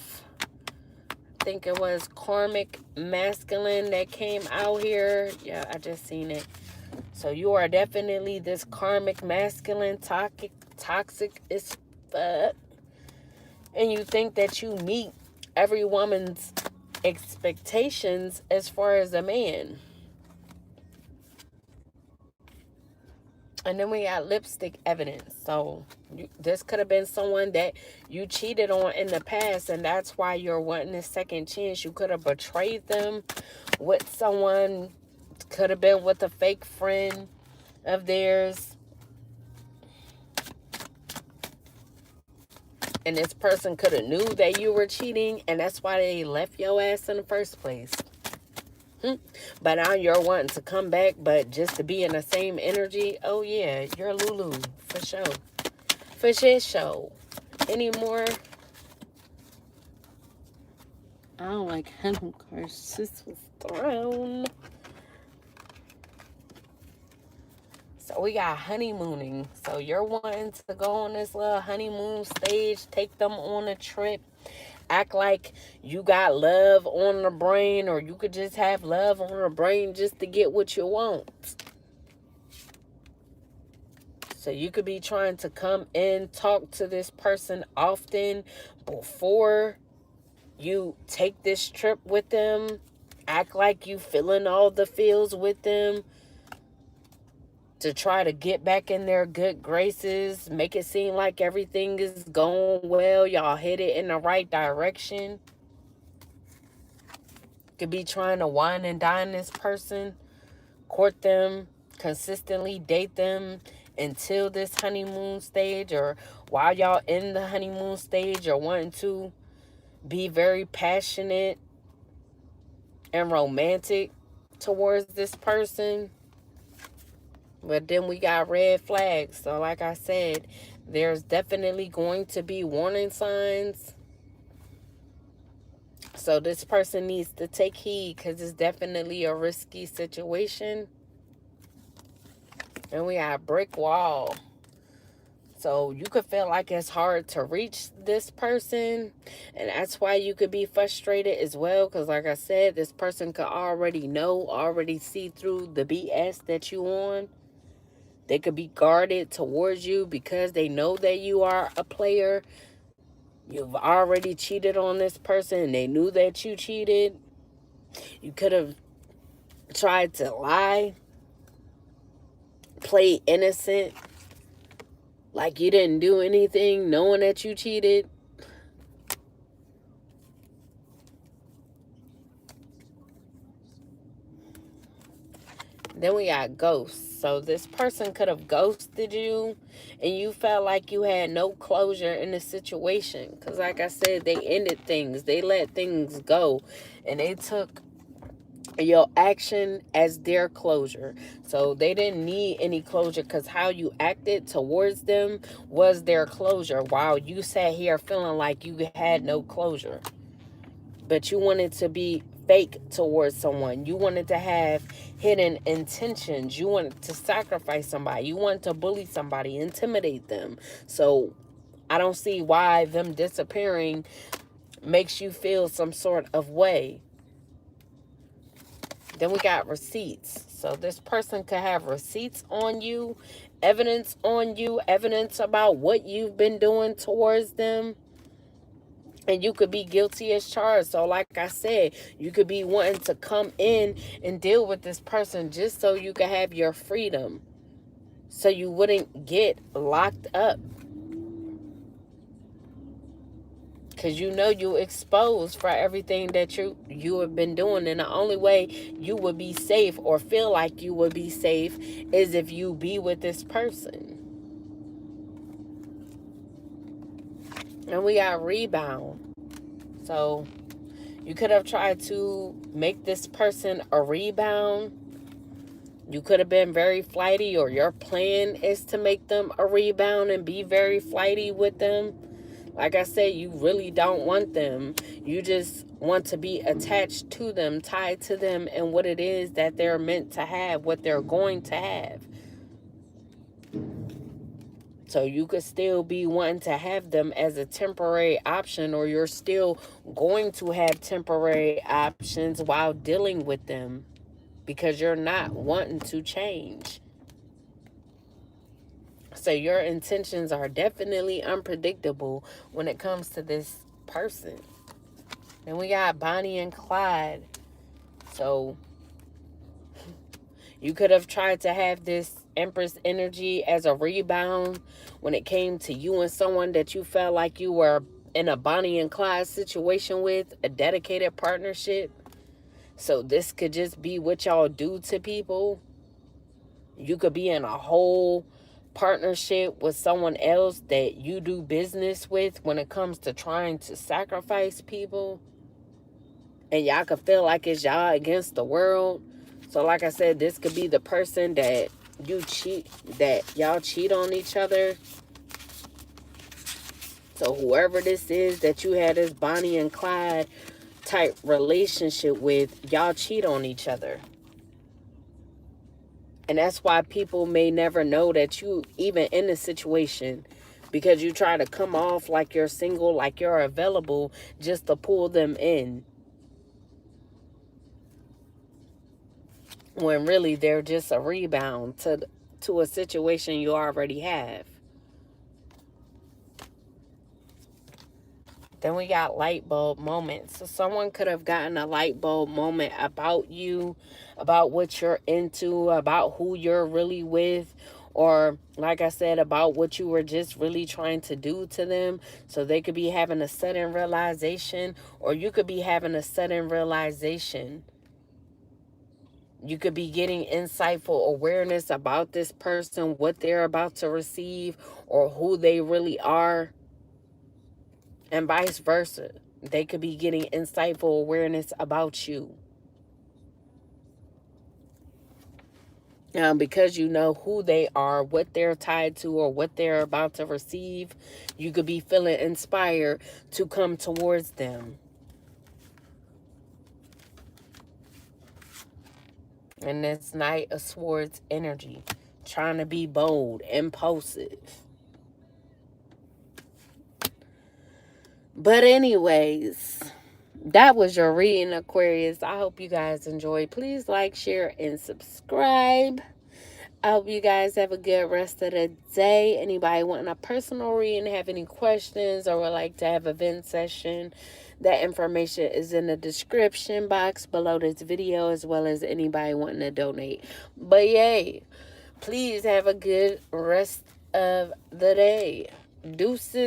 I think it was karmic masculine that came out here. Yeah, I just seen it. So you are definitely this karmic masculine, toxic as fuck. And you think that you meet every woman's expectations as far as a man. And then we got lipstick evidence. So this could have been someone that you cheated on in the past, and that's why you're wanting a second chance. You could have betrayed them with someone. Could have been with a fake friend of theirs. And this person could have knew that you were cheating, and that's why they left your ass in the first place. But now you're wanting to come back, but just to be in the same energy. Oh yeah, you're Lulu for sure. For shit show. Any more? I don't like honey cards. This was thrown. So we got honeymooning. So you're wanting to go on this little honeymoon stage, take them on a trip, act like you got love on the brain, or you could just have love on the brain just to get what you want. So you could be trying to come in, talk to this person often before you take this trip with them. Act like you feeling all the feels with them to try to get back in their good graces. Make it seem like everything is going well. Y'all headed in the right direction. Could be trying to wine and dine this person. Court them. Consistently date them until this honeymoon stage, or while y'all in the honeymoon stage, or wanting to be very passionate and romantic towards this person. But then we got red flags. So like I said, there's definitely going to be warning signs. So this person needs to take heed, because it's definitely a risky situation. And we got brick wall. So you could feel like it's hard to reach this person. And that's why you could be frustrated as well. Because like I said, this person could already know, already see through the BS that you on. They could be guarded towards you because they know that you are a player. You've already cheated on this person, and they knew that you cheated. You could have tried to lie, play innocent, like you didn't do anything, knowing that you cheated. Then we got ghosts. So this person could have ghosted you, and you felt like you had no closure in the situation. Because like I said, they ended things. They let things go. And they took your action as their closure. So they didn't need any closure, because how you acted towards them was their closure, while you sat here feeling like you had no closure. But you wanted to be fake towards someone. You wanted to have hidden intentions. You wanted to sacrifice somebody. You wanted to bully somebody, intimidate them. So I don't see why them disappearing makes you feel some sort of way. Then we got receipts. So this person could have receipts on you, evidence on you, evidence about what you've been doing towards them. And you could be guilty as charged. So like I said, you could be wanting to come in and deal with this person just so you could have your freedom. So you wouldn't get locked up. Because you know you exposed for everything that you have been doing. And the only way you would be safe or feel like you would be safe is if you be with this person. And we got rebound. So you could have tried to make this person a rebound. You could have been very flighty, or your plan is to make them a rebound and be very flighty with them. Like I said, you really don't want them. You just want to be attached to them, tied to them, and what it is that they're meant to have, what they're going to have. So you could still be wanting to have them as a temporary option, or you're still going to have temporary options while dealing with them because you're not wanting to change. So your intentions are definitely unpredictable when it comes to this person. Then we got Bonnie and Clyde. So you could have tried to have this Empress energy as a rebound when it came to you and someone that you felt like you were in a Bonnie and Clyde situation with, a dedicated partnership. So this could just be what y'all do to people. You could be in a whole partnership with someone else that you do business with when it comes to trying to sacrifice people. And y'all could feel like it's y'all against the world. So like I said, this could be the person that y'all cheat on each other. So whoever this is that you had this Bonnie and Clyde type relationship with, y'all cheat on each other. And that's why people may never know that you even in a situation, because you try to come off like you're single, like you're available, just to pull them in. When really they're just a rebound to a situation you already have. Then we got light bulb moments. So someone could have gotten a light bulb moment about you, about what you're into, about who you're really with, or like I said, about what you were just really trying to do to them. So they could be having a sudden realization, or you could be having a sudden realization. You could be getting insightful awareness about this person, what they're about to receive, or who they really are. And vice versa. They could be getting insightful awareness about you. Because you know who they are, what they're tied to, or what they're about to receive, you could be feeling inspired to come towards them. And it's Knight of Swords energy. Trying to be bold, impulsive. But anyways, that was your reading, Aquarius. I hope you guys enjoyed. Please like, share, and subscribe. I hope you guys have a good rest of the day. Anybody wanting a personal reading, have any questions, or would like to have a vent session, that information is in the description box below this video, as well as anybody wanting to donate. But yay, please have a good rest of the day. Deuces.